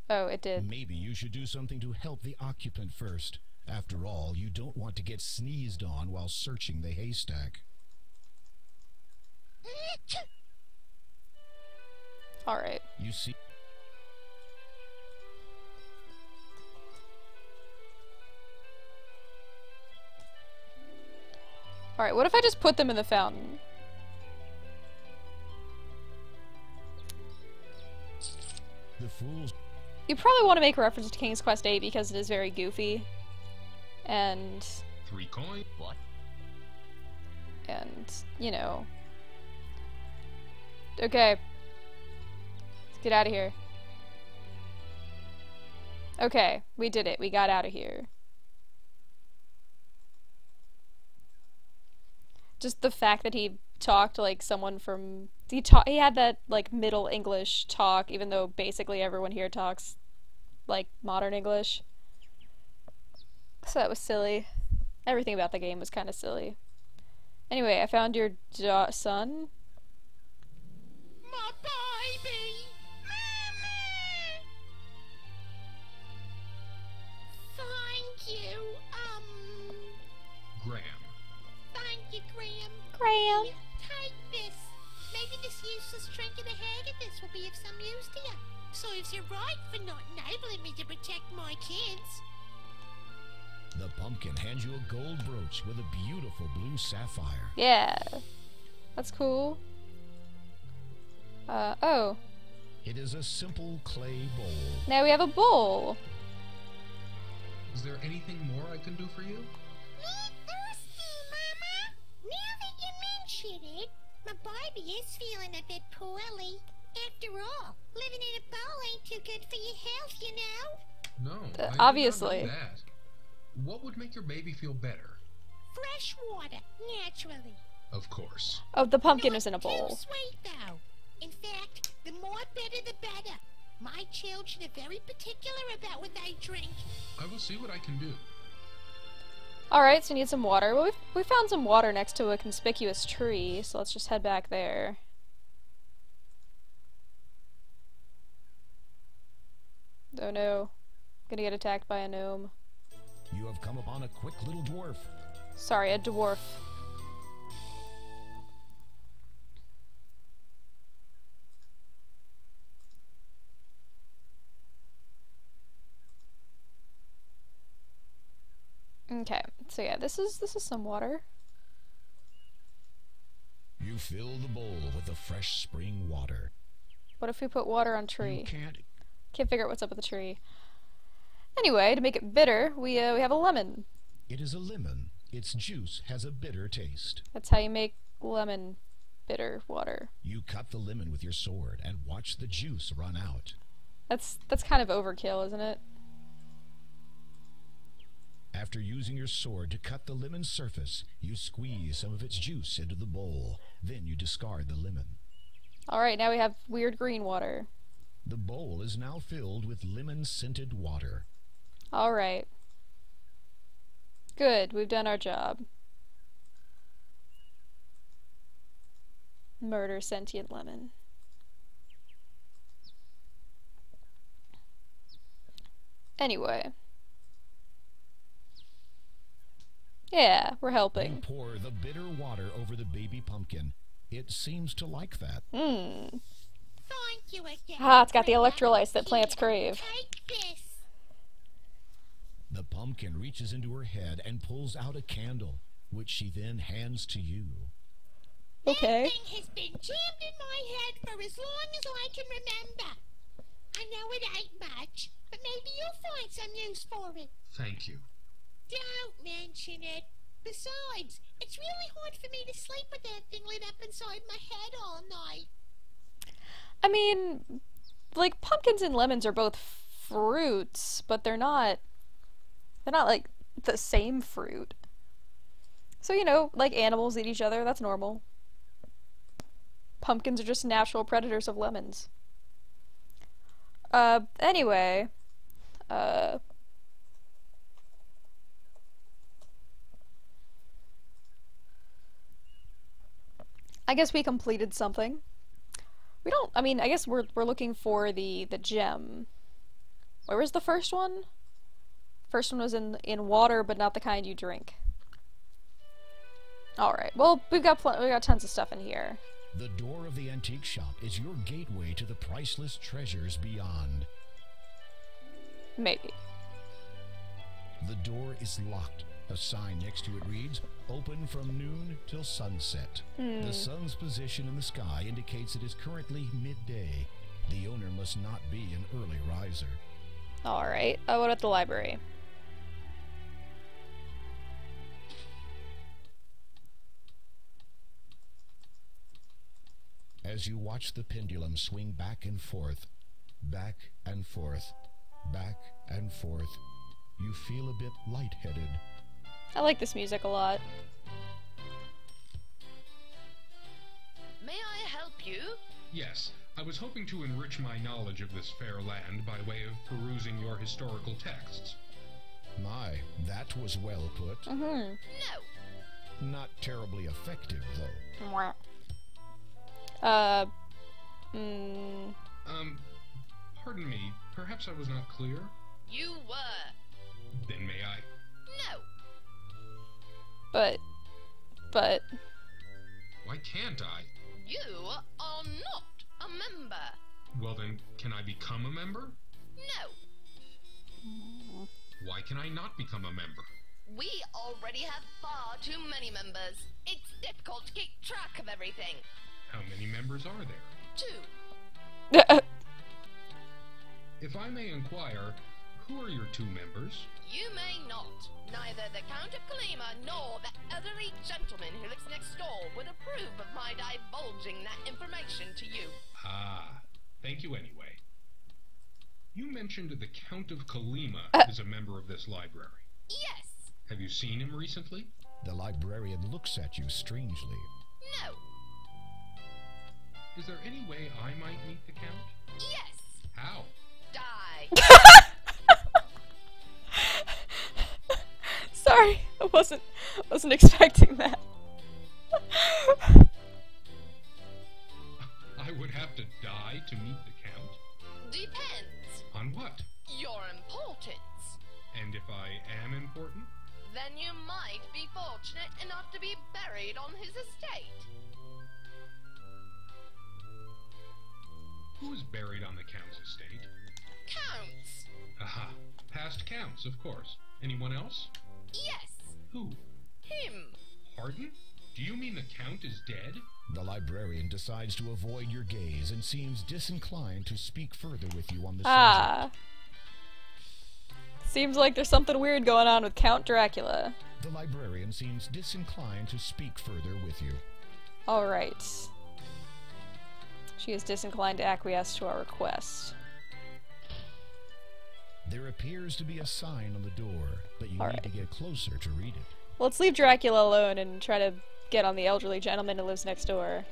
Oh, it did. Maybe you should do something to help the occupant first. After all, you don't want to get sneezed on while searching the haystack. Alright. You see... Alright, what if I just put them in the fountain? The fools... You probably want to make a reference to King's Quest 8 because it is very goofy. And... 3 coins. What? And, you know... Okay. Let's get out of here. Okay, we did it. We got out of here. Just the fact that he talked like someone from... He had that, like, Middle English talk, even though basically everyone here talks, like, modern English. So that was silly. Everything about the game was kind of silly. Anyway, I found your son. My baby! Mama! Thank you, Graham. Thank you, Graham. Graham. Here, take this. Maybe this useless trinket of Haggadis will be of some use to you. So it's your right for not enabling me to protect my kids. The pumpkin hands you a gold brooch with a beautiful blue sapphire. Yeah. That's cool. Oh. It is a simple clay bowl. Now we have a bowl. Is there anything more I can do for you? Me thirsty, Mama. Now that you mention it, my baby is feeling a bit poorly. After all, living in a bowl ain't too good for your health, you know. No, I did obviously. not know that. What would make your baby feel better? Fresh water, naturally. Of course. Oh, the pumpkin Not is in a bowl. too sweet, though. In fact, the more more better the better. My children are very particular about what they drink. I will see what I can do. Alright, so we need some water. Well, we found some water next to a conspicuous tree, so let's just head back there. Oh no. Gonna get attacked by a gnome. You have come upon a quick little dwarf. Sorry, a dwarf. Okay, so yeah, this is some water. You fill the bowl with the fresh spring water. What if we put water on tree? You Can't figure out what's up with the tree. Anyway, to make it bitter, we have a lemon. It is a lemon. Its juice has a bitter taste. That's how you make lemon bitter water. You cut the lemon with your sword and watch the juice run out. That's kind of overkill, isn't it? After using your sword to cut the lemon's surface, you squeeze some of its juice into the bowl. Then you discard the lemon. Alright, now we have weird green water. The bowl is now filled with lemon-scented water. Alright. Good, we've done our job. Murder sentient lemon. Anyway. Yeah, we're helping. You pour the bitter water over the baby pumpkin. It seems to like that. Thank you again. Ah, it's got the electrolytes that plants crave. Take this. The pumpkin reaches into her head and pulls out a candle, which she then hands to you. Okay. That thing has been jammed in my head for as long as I can remember. I know it ain't much, but maybe you'll find some use for it. Thank you. Don't mention it. Besides, it's really hard for me to sleep with that thing lit up inside my head all night. I mean, like, pumpkins and lemons are both fruits, but they're not like the same fruit. So, you know, like animals eat each other, that's normal. Pumpkins are just natural predators of lemons. Anyway, I guess we completed something. We don't, I mean, I guess we're looking for the gem. Where was the first one? First one was in water, but not the kind you drink. Alright, well, we got tons of stuff in here. The door of the antique shop is your gateway to the priceless treasures beyond. Maybe. The door is locked. A sign next to it reads, "Open from noon till sunset." The sun's position in the sky indicates it is currently midday. The owner must not be an early riser. Alright, what about the library? As you watch the pendulum swing back and forth, back and forth, back and forth, you feel a bit lightheaded. I like this music a lot. May I help you? Yes, I was hoping to enrich my knowledge of this fair land by way of perusing your historical texts. My, that was well put. No. Not terribly effective, though. Pardon me, perhaps I was not clear? You were. Then may I? No. But... Why can't I? You are not a member. Well then, can I become a member? No. Why can I not become a member? We already have far too many members. It's difficult to keep track of everything. How many members are there? 2. If I may inquire, who are your 2 members? You may not. Neither the Count of Kymia nor the elderly gentleman who lives next door would approve of my divulging that information to you. Ah, thank you anyway. You mentioned the Count of Kymia is a member of this library. Yes. Have you seen him recently? The librarian looks at you strangely. No. Is there any way I might meet the Count? Yes! How? Die! Sorry, I wasn't expecting that. I would have to die to meet the Count? Depends. On what? Your importance. And if I am important? Then you might be fortunate enough to be buried on his estate. Who is buried on the Count's estate? Counts. Aha. Past Counts, of course. Anyone else? Yes. Who? Him. Pardon? Do you mean the Count is dead? The librarian decides to avoid your gaze and seems disinclined to speak further with you on the subject. Seems like there's something weird going on with Count Dracula. The librarian seems disinclined to speak further with you. Alright. She is disinclined to acquiesce to our request. There appears to be a sign on the door, but you need to get closer to read it. Let's leave Dracula alone and try to get on the elderly gentleman who lives next door.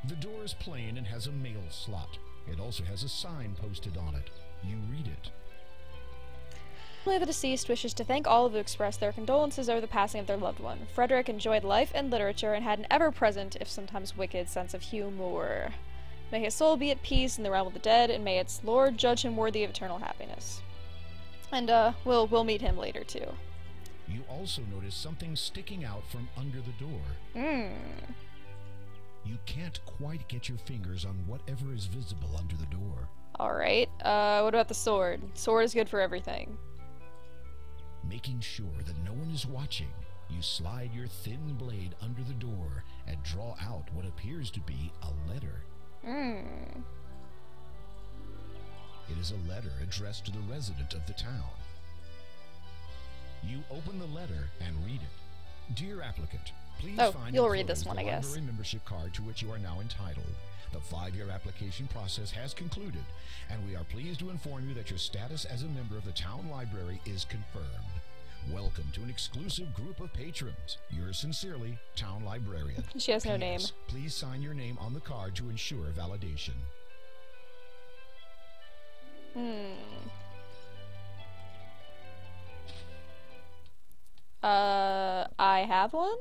The door is plain and has a mail slot. It also has a sign posted on it. You read it. The deceased wishes to thank all who expressed their condolences over the passing of their loved one. Frederick enjoyed life and literature and had an ever-present, if sometimes wicked, sense of humor. May his soul be at peace in the realm of the dead, and may its Lord judge him worthy of eternal happiness. And, we'll meet him later, too. You also notice something sticking out from under the door. You can't quite get your fingers on whatever is visible under the door. Alright, what about the sword? Sword is good for everything. Making sure that no one is watching, you slide your thin blade under the door and draw out what appears to be a letter. It is a letter addressed to the resident of the town. You open the letter and read it. Dear applicant, please find you'll read this one, I guess. library membership card to which you are now entitled. The 5-year application process has concluded, and we are pleased to inform you that your status as a member of the town library is confirmed. Welcome to an exclusive group of patrons. Yours sincerely, Town Librarian. She has no name. Please sign your name on the card to ensure validation. I have one?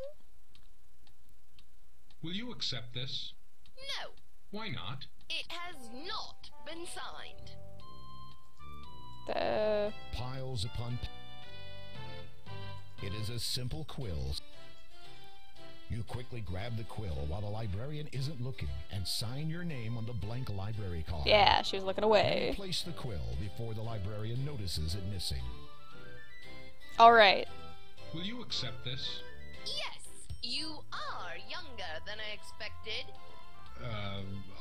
Will you accept this? No. Why not? It has not been signed. Piles upon... It is a simple quill. You quickly grab the quill while the librarian isn't looking and sign your name on the blank library card. Yeah, she was looking away. And place the quill before the librarian notices it missing. Alright. Will you accept this? Yes, you are younger than I expected.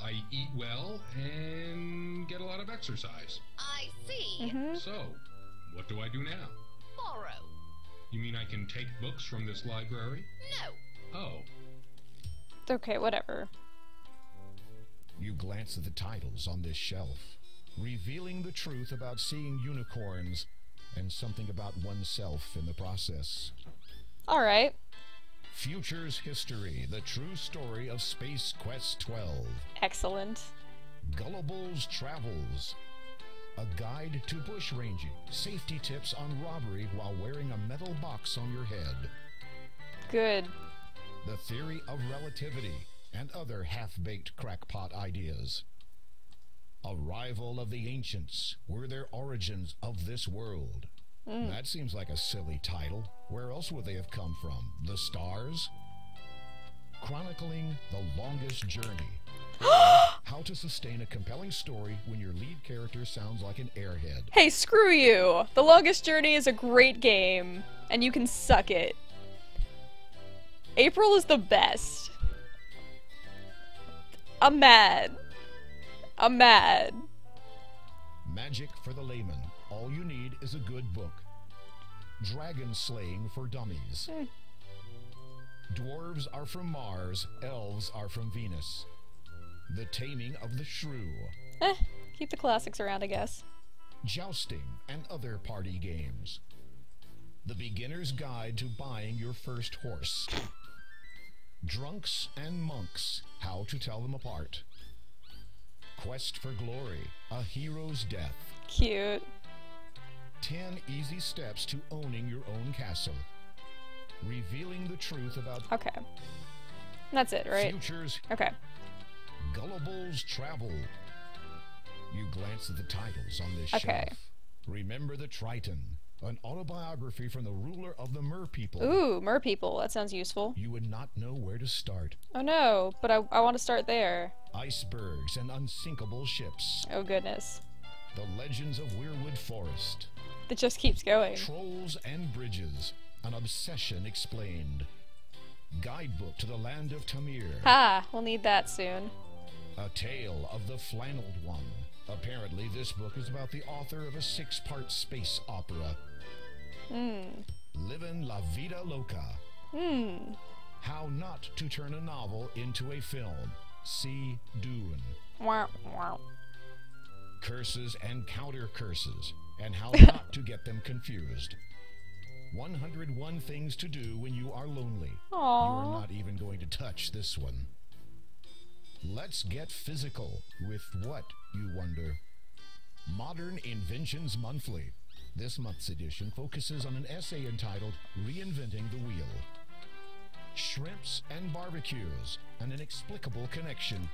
I eat well and get a lot of exercise. I see. So, what do I do now? Borrow. You mean I can take books from this library? No. Oh. Okay, whatever. You glance at the titles on this shelf, revealing the truth about seeing unicorns and something about oneself in the process. Alright. Future's History, the true story of Space Quest 12. Excellent. Gullible's Travels, a guide to bush ranging, safety tips on robbery while wearing a metal box on your head. Good. The Theory of Relativity, and other half-baked crackpot ideas. Arrival of the Ancients, were their origins of this world. That seems like a silly title. Where else would they have come from? The stars? Chronicling the Longest Journey. How to sustain a compelling story when your lead character sounds like an airhead. Hey, screw you! The Longest Journey is a great game, and you can suck it. April is the best. I'm mad. I'm mad. Magic for the layman. All you need is a good book. Dragon Slaying for Dummies. Dwarves are from Mars, elves are from Venus. The Taming of the Shrew. Keep the classics around, I guess. Jousting and other party games. The Beginner's Guide to Buying Your First Horse. Drunks and Monks, How to Tell Them Apart. Quest for Glory, A Hero's Death. Cute. 10 Easy Steps to Owning Your Own Castle. Revealing the Truth About... Okay. That's it, right? Futures. Okay. Gullible's Travel. You glance at the titles on this Okay. shelf. Remember the Triton, an autobiography from the ruler of the Mer people. Ooh, Mer people. That sounds useful. You would not know where to start. Oh no, but I want to start there. Icebergs and unsinkable ships. Oh goodness. The Legends of Weirwood Forest. It just keeps going. Trolls and Bridges, an obsession explained. Guidebook to the Land of Tamir. Ha! We'll need that soon. A Tale of the Flannelled One. Apparently, this book is about the author of a 6-part space opera. Livin' La Vida Loca. How Not to Turn a Novel into a Film. See Dune. Wow, wow. Curses and Counter Curses, and How Not to Get Them Confused. 101 Things to Do When You Are Lonely. Aww. You're not even going to touch this one. Let's Get Physical with What, you wonder? Modern Inventions Monthly. This month's edition focuses on an essay entitled Reinventing the Wheel. Shrimps and Barbecues, an Inexplicable Connection.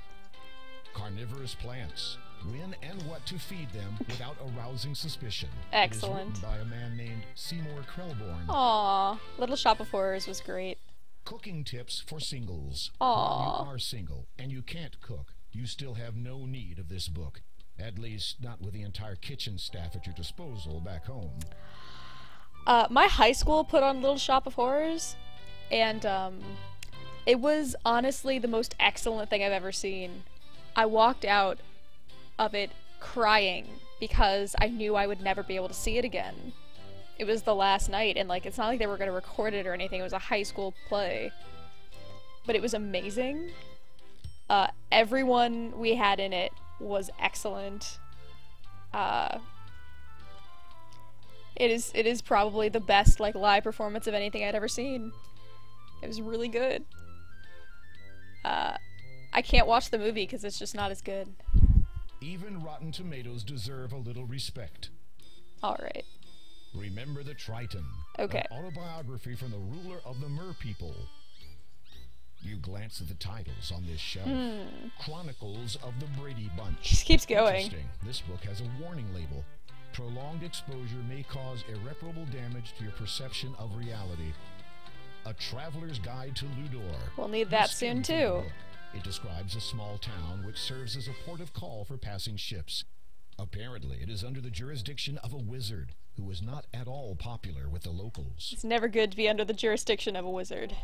Carnivorous Plants. When and what to feed them without arousing suspicion. Excellent. It is written by a man named Seymour Krelborn. Aww. Little Shop of Horrors was great. Cooking tips for singles. Aww. When you are single and you can't cook, you still have no need of this book. At least, not with the entire kitchen staff at your disposal back home. My high school put on Little Shop of Horrors, and it was honestly the most excellent thing I've ever seen. I walked out of it crying because I knew I would never be able to see it again. It was the last night, and like, it's not like they were going to record it or anything. It was a high school play, but it was amazing. Everyone we had in it was excellent. It is probably the best like live performance of anything I'd ever seen. It was really good. I can't watch the movie because it's just not as good. Even Rotten Tomatoes deserve a little respect. Alright. Remember the Triton. Okay. An autobiography from the ruler of the Mer people. You glance at the titles on this shelf. Chronicles of the Brady Bunch. Just keeps going. Interesting. This book has a warning label. Prolonged exposure may cause irreparable damage to your perception of reality. A Traveler's Guide to Ludor. We'll need that soon too. It describes a small town which serves as a port of call for passing ships. Apparently, it is under the jurisdiction of a wizard who is not at all popular with the locals. It's never good to be under the jurisdiction of a wizard.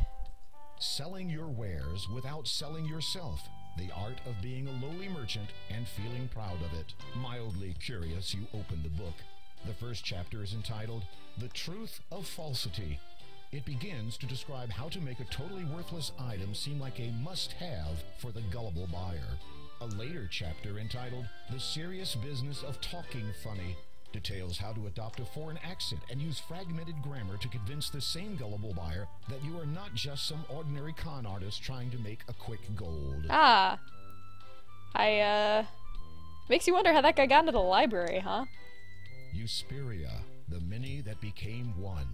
Selling your wares without selling yourself. The art of being a lowly merchant and feeling proud of it. Mildly curious, you open the book. The first chapter is entitled, The Truth of Falsity. It begins to describe how to make a totally worthless item seem like a must-have for the gullible buyer. A later chapter entitled, The Serious Business of Talking Funny, details how to adopt a foreign accent and use fragmented grammar to convince the same gullible buyer that you are not just some ordinary con artist trying to make a quick gold. Makes you wonder how that guy got into the library, huh? Euspheria, the many that became one.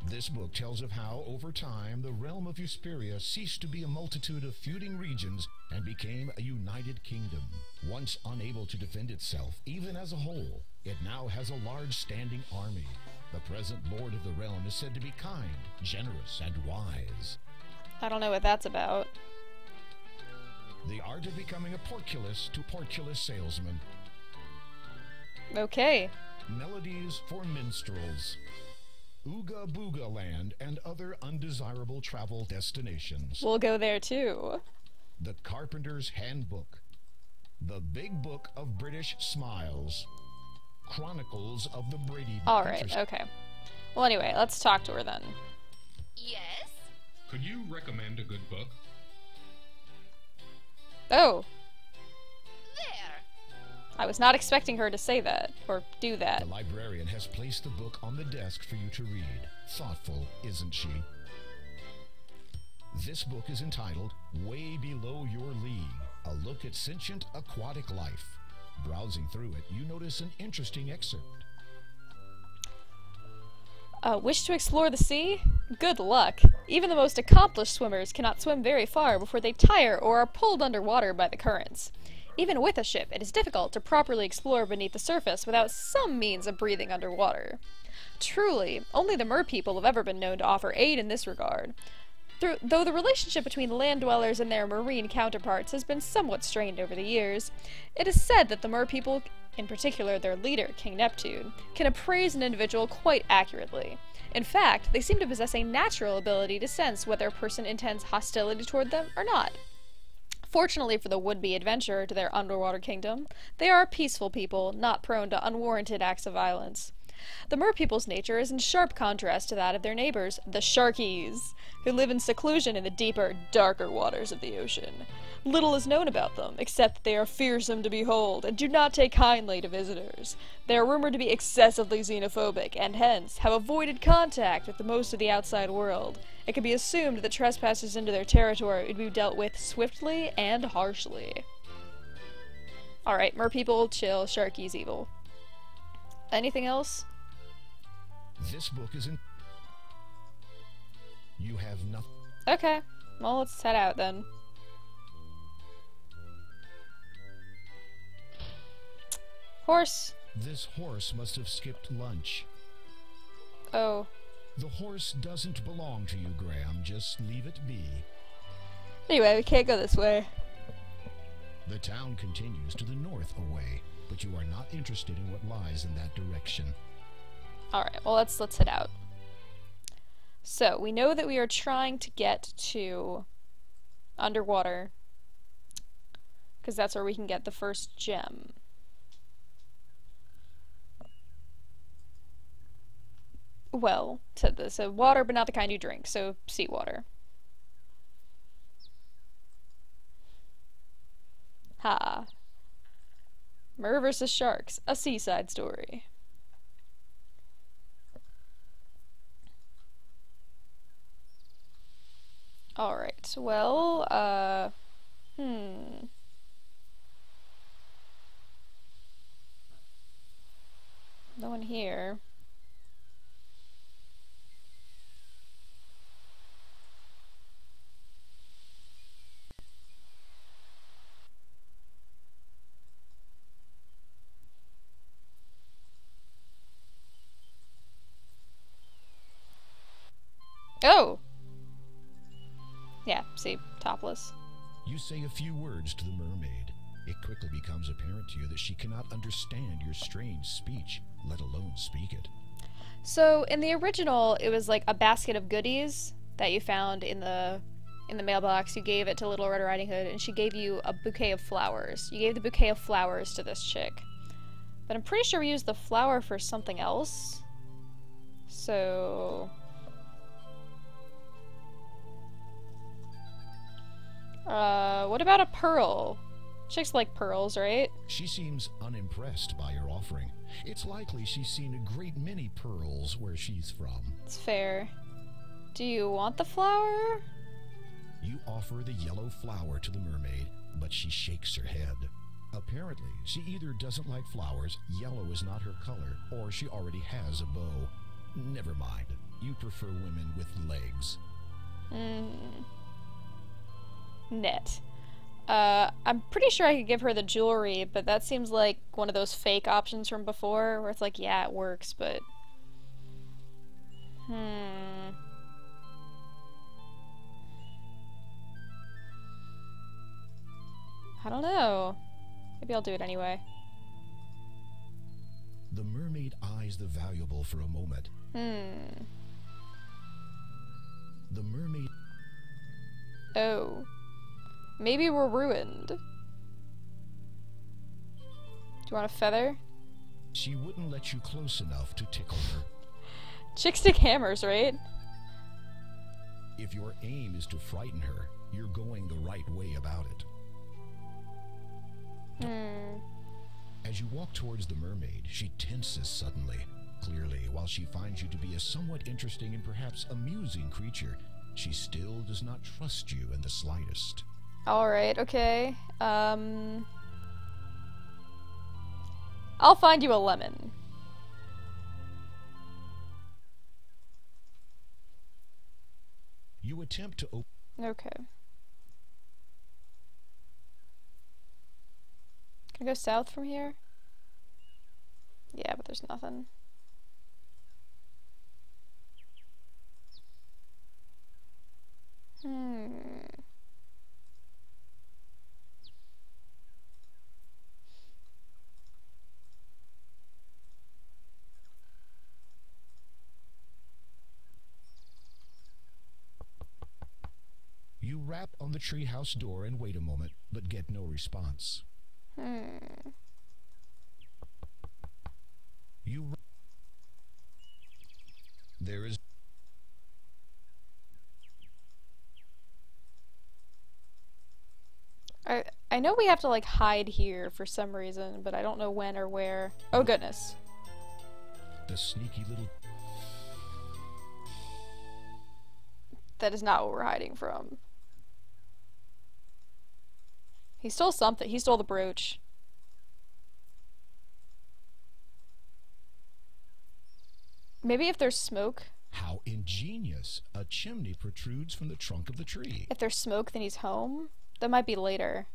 This book tells of how, over time, the realm of Euspheria ceased to be a multitude of feuding regions and became a united kingdom. Once unable to defend itself, even as a whole, it now has a large standing army. The present lord of the realm is said to be kind, generous, and wise. I don't know what that's about. The art of becoming a porculus to porculus salesman. Okay. Melodies for minstrels. Ooga Booga Land and other undesirable travel destinations. We'll go there too. The Carpenter's Handbook. The Big Book of British Smiles. Chronicles of the Brady Bunch. Alright, okay. Well, anyway, let's talk to her then. Yes? Could you recommend a good book? Oh. There. I was not expecting her to say that, or do that. The librarian has placed the book on the desk for you to read. Thoughtful, isn't she? This book is entitled Way Below Your League, a look at sentient aquatic life. Browsing through it, you notice an interesting excerpt. Wish to explore the sea? Good luck. Even the most accomplished swimmers cannot swim very far before they tire or are pulled underwater by the currents. Even with a ship, it is difficult to properly explore beneath the surface without some means of breathing underwater. Truly, only the merpeople have ever been known to offer aid in this regard. Though the relationship between land dwellers and their marine counterparts has been somewhat strained over the years, it is said that the merpeople, in particular their leader, King Neptune, can appraise an individual quite accurately. In fact, they seem to possess a natural ability to sense whether a person intends hostility toward them or not. Fortunately for the would-be adventurer to their underwater kingdom, they are a peaceful people, not prone to unwarranted acts of violence. The merpeople's nature is in sharp contrast to that of their neighbors, the Sharkies, who live in seclusion in the deeper, darker waters of the ocean. Little is known about them, except that they are fearsome to behold and do not take kindly to visitors. They are rumored to be excessively xenophobic and hence have avoided contact with most of the outside world. It can be assumed that trespassers into their territory would be dealt with swiftly and harshly. Alright, merpeople, chill, Sharkies, evil. Anything else? This book is in... You have nothing... Okay, well, let's head out then. Horse. This horse must have skipped lunch. Oh. The horse doesn't belong to you, Graham. Just leave it be. Anyway, we can't go this way. The town continues to the north away, but you are not interested in what lies in that direction. Alright, well, let's head out. So, we know that we are trying to get to underwater, because that's where we can get the first gem. Well, said this, so water, but not the kind you drink, so seawater. Ha. Mer vs. Sharks, a seaside story. Alright, well, no one here. Oh! Yeah, see, topless. You say a few words to the mermaid. It quickly becomes apparent to you that she cannot understand your strange speech, let alone speak it. So, in the original, it was like a basket of goodies that you found in the mailbox. You gave it to Little Red Riding Hood, and she gave you a bouquet of flowers. You gave the bouquet of flowers to this chick. But I'm pretty sure we used the flower for something else. So... what about a pearl? Chicks like pearls, right? She seems unimpressed by your offering. It's likely she's seen a great many pearls where she's from. It's fair. Do you want the flower? You offer the yellow flower to the mermaid, but she shakes her head. Apparently, she either doesn't like flowers, yellow is not her color, or she already has a bow. Never mind. You prefer women with legs. Net. I'm pretty sure I could give her the jewelry, but that seems like one of those fake options from before, where it's like, yeah, it works, but... I don't know. Maybe I'll do it anyway. The mermaid eyes the valuable for a moment. The mermaid... Oh. Maybe we're ruined. Do you want a feather? She wouldn't let you close enough to tickle her. Chicks stick hammers, right? If your aim is to frighten her, you're going the right way about it. As you walk towards the mermaid, she tenses suddenly. Clearly, while she finds you to be a somewhat interesting and perhaps amusing creature, She still does not trust you in the slightest. Alright, okay. I'll find you a lemon. You attempt to open... Okay. Can I go south from here? Yeah, but there's nothing. You rap on the treehouse door and wait a moment, but get no response. There is... I know we have to, like, hide here for some reason, but I don't know when or where. Oh, goodness. The sneaky little... That is not what we're hiding from. He stole something. He stole the brooch. Maybe if there's smoke. How ingenious. A chimney protrudes from the trunk of the tree. If there's smoke, then he's home? That might be later.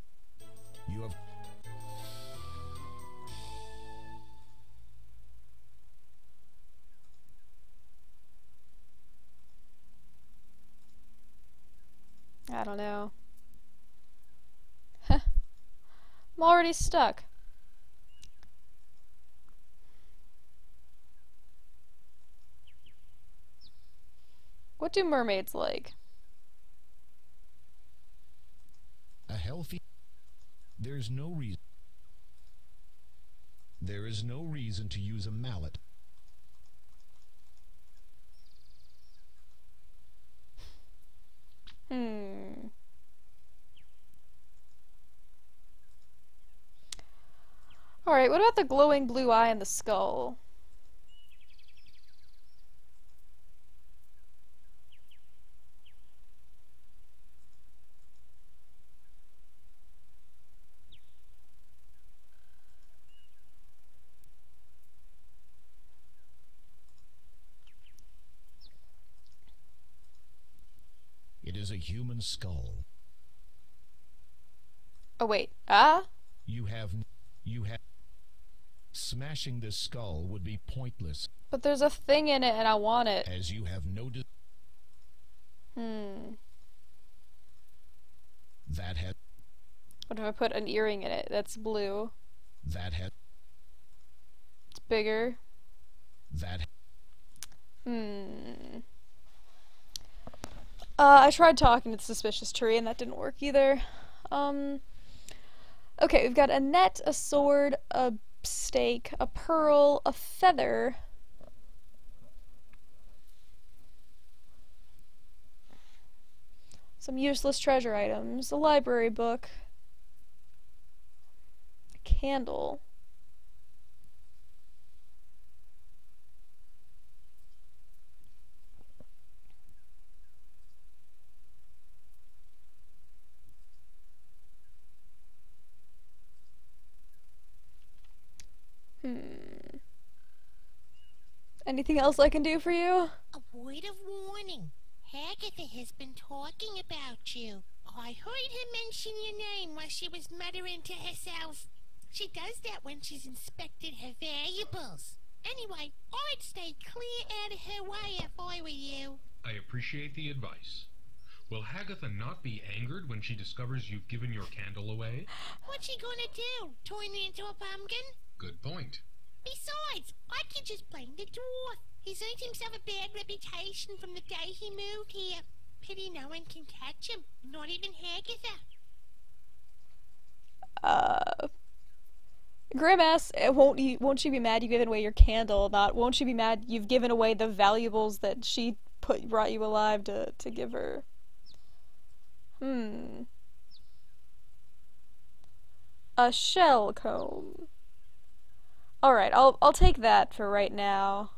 You have... I don't know. I'm already stuck. What do mermaids like? A healthy... There is no reason to use a mallet. Alright, what about the glowing blue eye and the skull? It is a human skull. Oh wait, You have... Smashing this skull would be pointless. But there's a thing in it and I want it. As you have no... That has... What if I put an earring in it that's blue? That has... It's bigger. That... I tried talking to the suspicious tree and that didn't work either. Okay, we've got a net, a sword, a stake, a pearl, a feather. Some useless treasure items, a library book, a candle. Anything else I can do for you? A word of warning. Agatha has been talking about you. I heard her mention your name while she was muttering to herself. She does that when she's inspected her valuables. Anyway, I'd stay clear out of her way if I were you. I appreciate the advice. Will Hagatha not be angered when she discovers you've given your candle away? What's she gonna do? Turn me into a pumpkin? Good point. Besides, I could just blame the dwarf. He's earned himself a bad reputation from the day he moved here. Pity no one can catch him, not even Hagatha. Grimace, won't she be mad you've given away your candle? Won't she be mad you've given away the valuables that she brought you alive to give her? A shell comb. Alright, I'll take that for right now.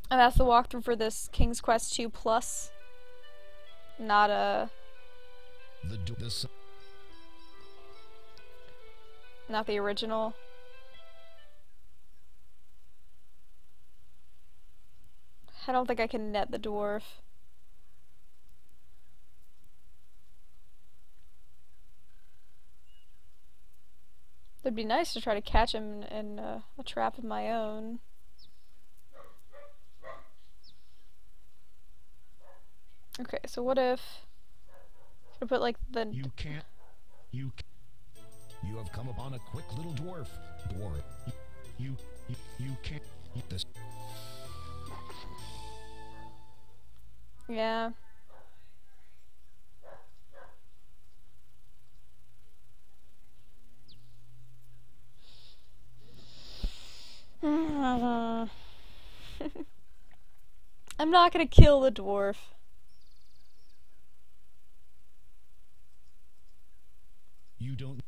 That's the walkthrough for this King's Quest 2 Plus. Not not the original. I don't think I can net the dwarf. It'd be nice to try to catch him in a trap of my own. Okay, so what if I put like the... You can't. You have come upon a quick little dwarf. You can't eat this. Yeah. I'm not gonna kill the dwarf. You don't.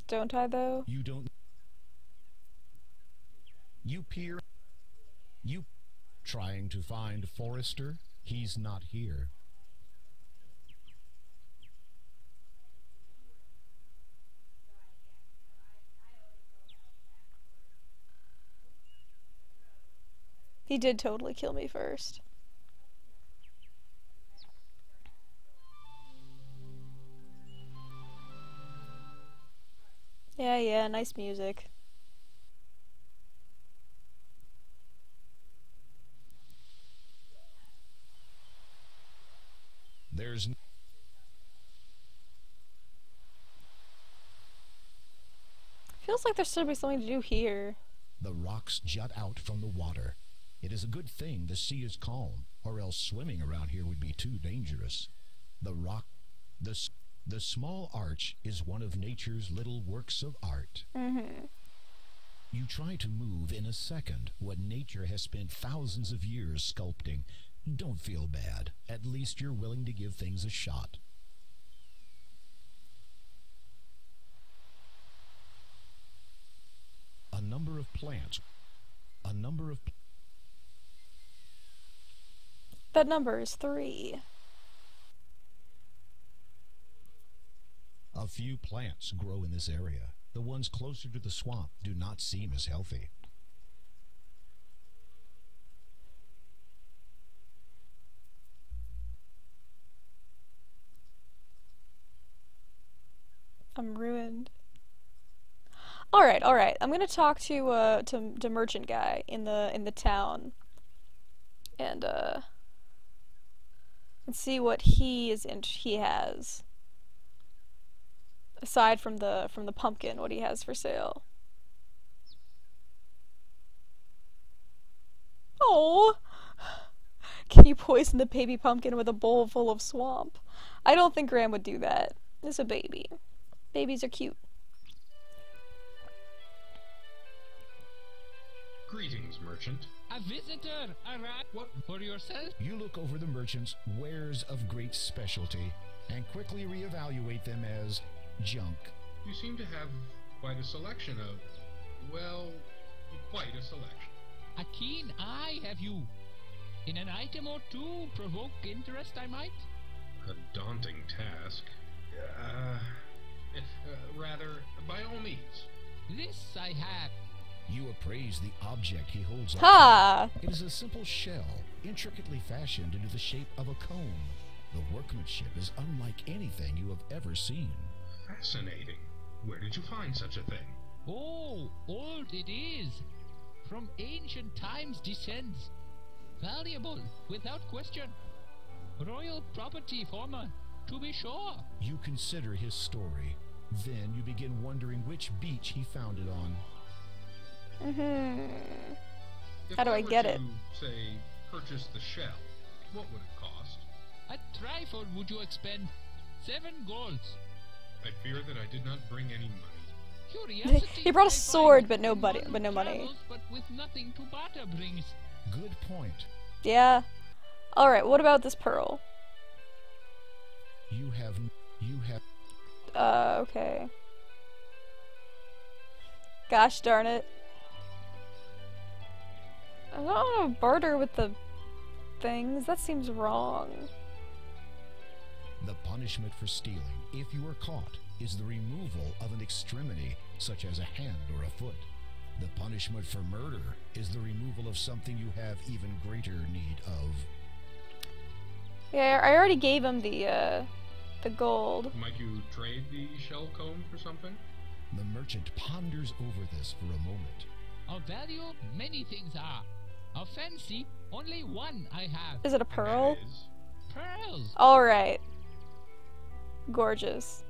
Don't I, though? You don't. You peer. You trying to find Forrester? He's not here. He did totally kill me first. Yeah, nice music. There's... Feels like there should be something to do here. The rocks jut out from the water. It is a good thing the sea is calm, or else swimming around here would be too dangerous. The small arch is one of nature's little works of art. You try to move in a second what nature has spent thousands of years sculpting. Don't feel bad. At least you're willing to give things a shot. A number of plants. That number is 3. A few plants grow in this area. The ones closer to the swamp do not seem as healthy. I'm ruined. Alright. I'm gonna talk to merchant guy in the town. And see what he has. Aside from the pumpkin, what he has for sale. Oh, can you poison the baby pumpkin with a bowl full of swamp? I don't think Graham would do that. It's a baby. Babies are cute. Greetings, merchant. A visitor arrived. What for yourself? You look over the merchant's wares of great specialty and quickly reevaluate them as junk. You seem to have quite a selection of, well, quite a selection. A keen eye have you. In an item or two, provoke interest, I might? A daunting task. Rather, by all means. This I have. You appraise the object he holds up. Ha! It is a simple shell, intricately fashioned into the shape of a cone. The workmanship is unlike anything you have ever seen. Fascinating. Where did you find such a thing? Oh, old it is. From ancient times descends. Valuable, without question. Royal property, former, to be sure. You consider his story. Then you begin wondering which beach he found it on. How do I get it? If I were to, say, purchase the shell, what would it cost? A trifle would you expend? 7 golds. I fear that I did not bring any money. Curiosity. He brought a sword, but no no money. But with nothing to barter brings. Good point. Yeah. All right. What about this pearl? You have. Okay. Gosh darn it. I don't want to barter with the things. That seems wrong. The punishment for stealing, if you are caught, is the removal of an extremity, such as a hand or a foot. The punishment for murder is the removal of something you have even greater need of. Yeah, I already gave him the gold. Might you trade the shell comb for something? The merchant ponders over this for a moment. Of value, many things are. Of fancy, only one I have. Is it a pearl? Pearls! Alright. Gorgeous.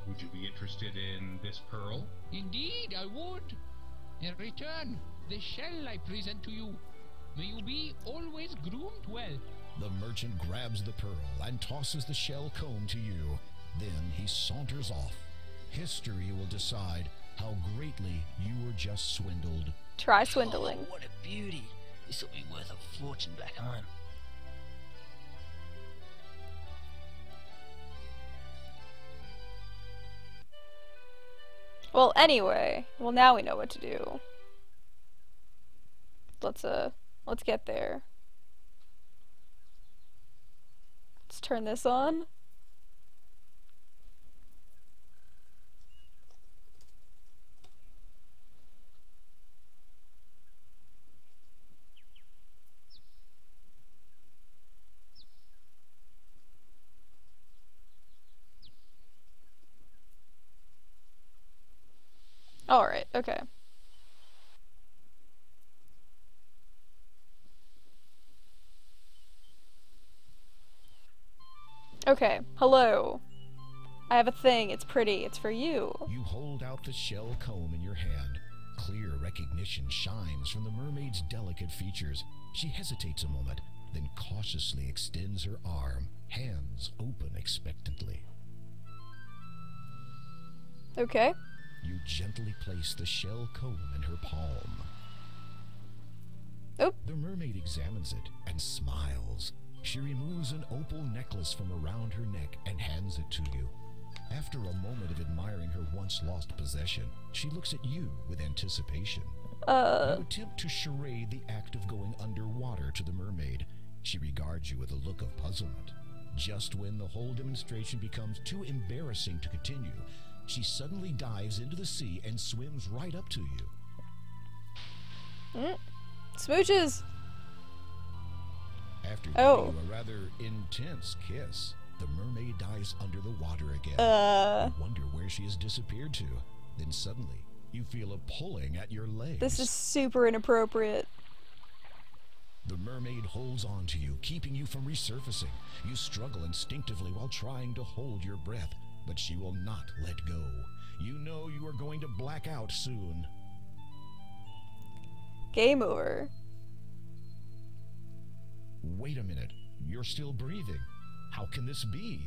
Would you be interested in this pearl? Indeed, I would. In return, the shell I present to you. May you be always groomed well. The merchant grabs the pearl and tosses the shell comb to you. Then he saunters off. History will decide how greatly you were just swindled. Try swindling. Oh, what a beauty. This will be worth a fortune back home. Well, anyway. Well, now we know what to do. Let's get there. Let's turn this on. Alright, okay. Okay, hello. I have a thing, it's pretty, it's for you. You hold out the shell comb in your hand. Clear recognition shines from the mermaid's delicate features. She hesitates a moment, then cautiously extends her arm, hands open expectantly. Okay. You gently place the shell comb in her palm. Oh. The mermaid examines it and smiles. She removes an opal necklace from around her neck and hands it to you. After a moment of admiring her once lost possession, she looks at you with anticipation. You attempt to charade the act of going underwater to the mermaid. She regards you with a look of puzzlement. Just when the whole demonstration becomes too embarrassing to continue, she suddenly dives into the sea and swims right up to you. Smooches! After giving you a rather intense kiss, the mermaid dives under the water again. You wonder where she has disappeared to. Then suddenly, you feel a pulling at your legs. This is super inappropriate. The mermaid holds on to you, keeping you from resurfacing. You struggle instinctively while trying to hold your breath, but she will not let go. You know you are going to black out soon. Game over. Wait a minute. You're still breathing. How can this be?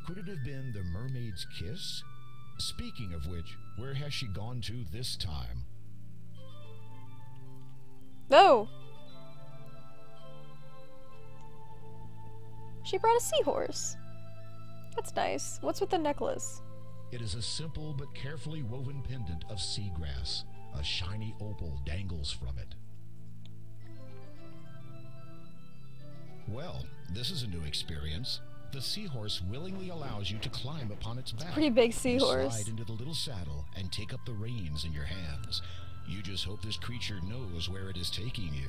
Could it have been the mermaid's kiss? Speaking of which, where has she gone to this time? No! She brought a seahorse. That's nice. What's with the necklace? It is a simple but carefully woven pendant of seagrass. A shiny opal dangles from it. Well, this is a new experience. The seahorse willingly allows you to climb upon its back. Pretty big seahorse. You slide into the little saddle and take up the reins in your hands. You just hope this creature knows where it is taking you.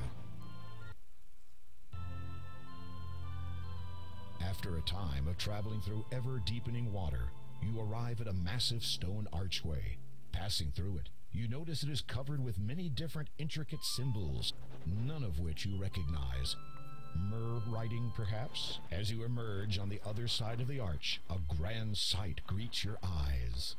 After a time of traveling through ever-deepening water, you arrive at a massive stone archway. Passing through it, you notice it is covered with many different intricate symbols, none of which you recognize. Mer writing, perhaps? As you emerge on the other side of the arch, a grand sight greets your eyes.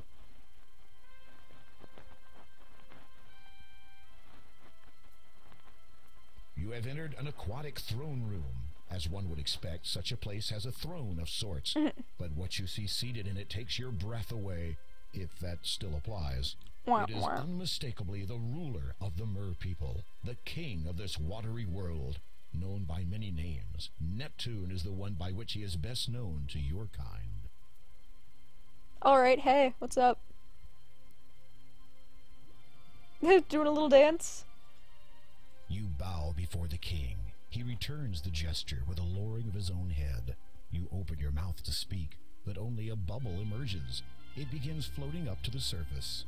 You have entered an aquatic throne room. As one would expect, such a place has a throne of sorts, but what you see seated in it takes your breath away, if that still applies. It is unmistakably the ruler of the Mer people, the king of this watery world, known by many names. Neptune is the one by which he is best known to your kind. Alright, hey, what's up? Doing a little dance? bow before the king. He returns the gesture with a lowering of his own head. You open your mouth to speak, but only a bubble emerges. It begins floating up to the surface.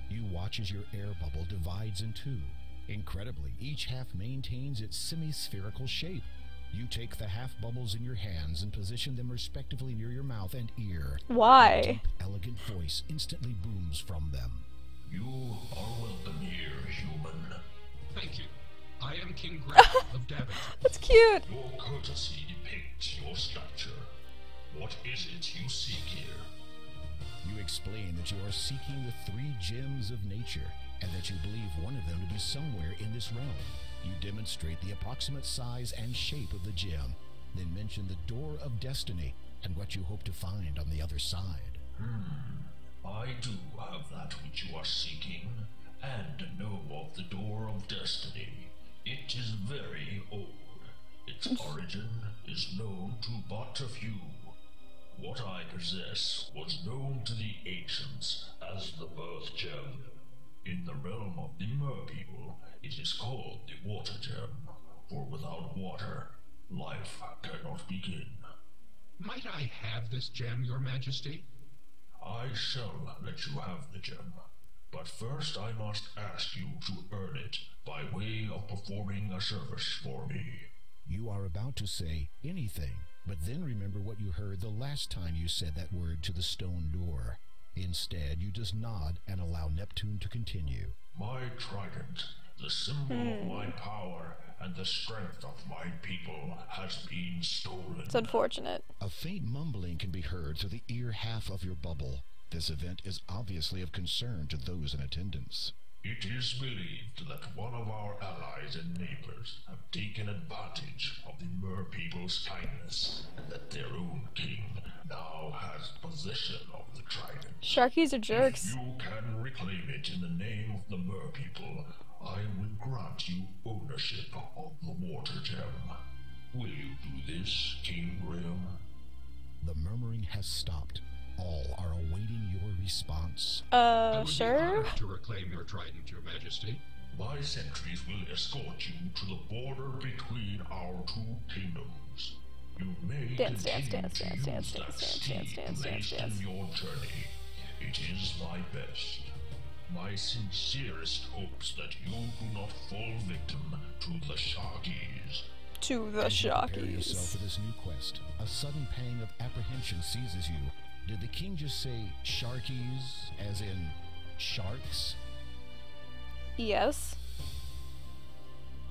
You watch as your air bubble divides in two. Incredibly, each half maintains its semi-spherical shape. You take the half bubbles in your hands and position them respectively near your mouth and ear. Why? A deep, elegant voice instantly booms from them. You are welcome here, human. Thank you. I am King Graham of Daventry. That's cute. Your courtesy depicts your stature. What is it you seek here? You explain that you are seeking the 3 gems of nature, and that you believe one of them to be somewhere in this realm. You demonstrate the approximate size and shape of the gem, then mention the Door of Destiny and what you hope to find on the other side. I do have that which you are seeking, and know of the Door of Destiny. It is very old. Its origin is known to but a few. What I possess was known to the ancients as the Birth Gem. In the realm of the Merpeople, it is called the Water Gem, for without water, life cannot begin. Might I have this gem, Your Majesty? I shall let you have the gem, but first I must ask you to earn it by way of performing a service for me. You are about to say anything, but then remember what you heard the last time you said that word to the stone door. Instead, you just nod and allow Neptune to continue. My trident, the symbol of my power and the strength of my people, has been stolen. It's unfortunate. A faint mumbling can be heard through the ear half of your bubble. This event is obviously of concern to those in attendance. It is believed that one of our allies and neighbors have taken advantage of the Merpeople's kindness, and that their own king now has possession of the trident. Sharkies are jerks. If you can reclaim it in the name of the Merpeople, I will grant you ownership of the Water Gem. Will you do this, King Graham? The murmuring has stopped. All are awaiting your response. Sure. I would be honored to reclaim your trident, Your Majesty. My sentries will escort you to the border between our 2 kingdoms. You may Dance, continue dance, to dance, use dance, that dance, steed dance, dance, dance, placed dance. in your journey. It is my best. My sincerest hopes that you do not fall victim to the Sharkies. To the As you prepare Sharkies. yourself for this new quest, a sudden pang of apprehension seizes you. Did the king just say Sharkies, as in sharks? Yes.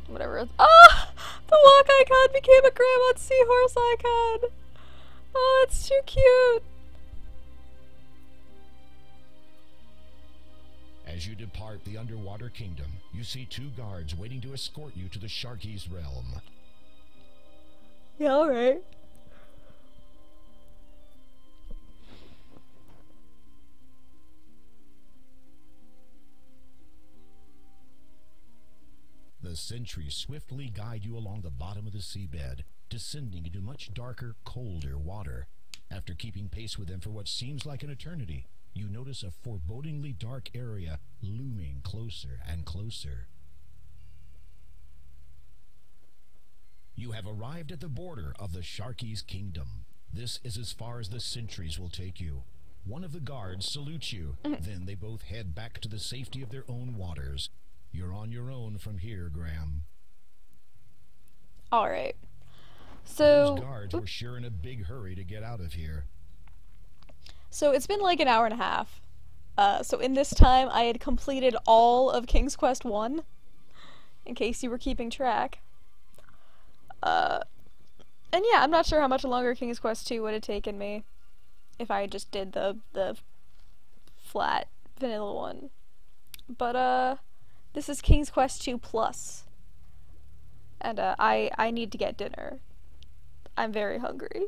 Whatever. Ah! The walk icon became a Grandma Seahorse icon! Oh, it's too cute! As you depart the underwater kingdom, you see 2 guards waiting to escort you to the Sharkies realm. Yeah, alright. The sentries swiftly guide you along the bottom of the seabed, descending into much darker, colder water. After keeping pace with them for what seems like an eternity, you notice a forebodingly dark area looming closer and closer. You have arrived at the border of the Sharkies' kingdom. This is as far as the sentries will take you. One of the guards salutes you, then they both head back to the safety of their own waters. You're on your own from here, Graham. Alright. So... Those guards were sure in a big hurry to get out of here. So it's been like an hour and a half. So in this time, I had completed all of King's Quest 1. In case you were keeping track. And yeah, I'm not sure how much longer King's Quest 2 would have taken me. If I just did the flat vanilla one. But, this is King's Quest 2 Plus. And, I need to get dinner. I'm very hungry.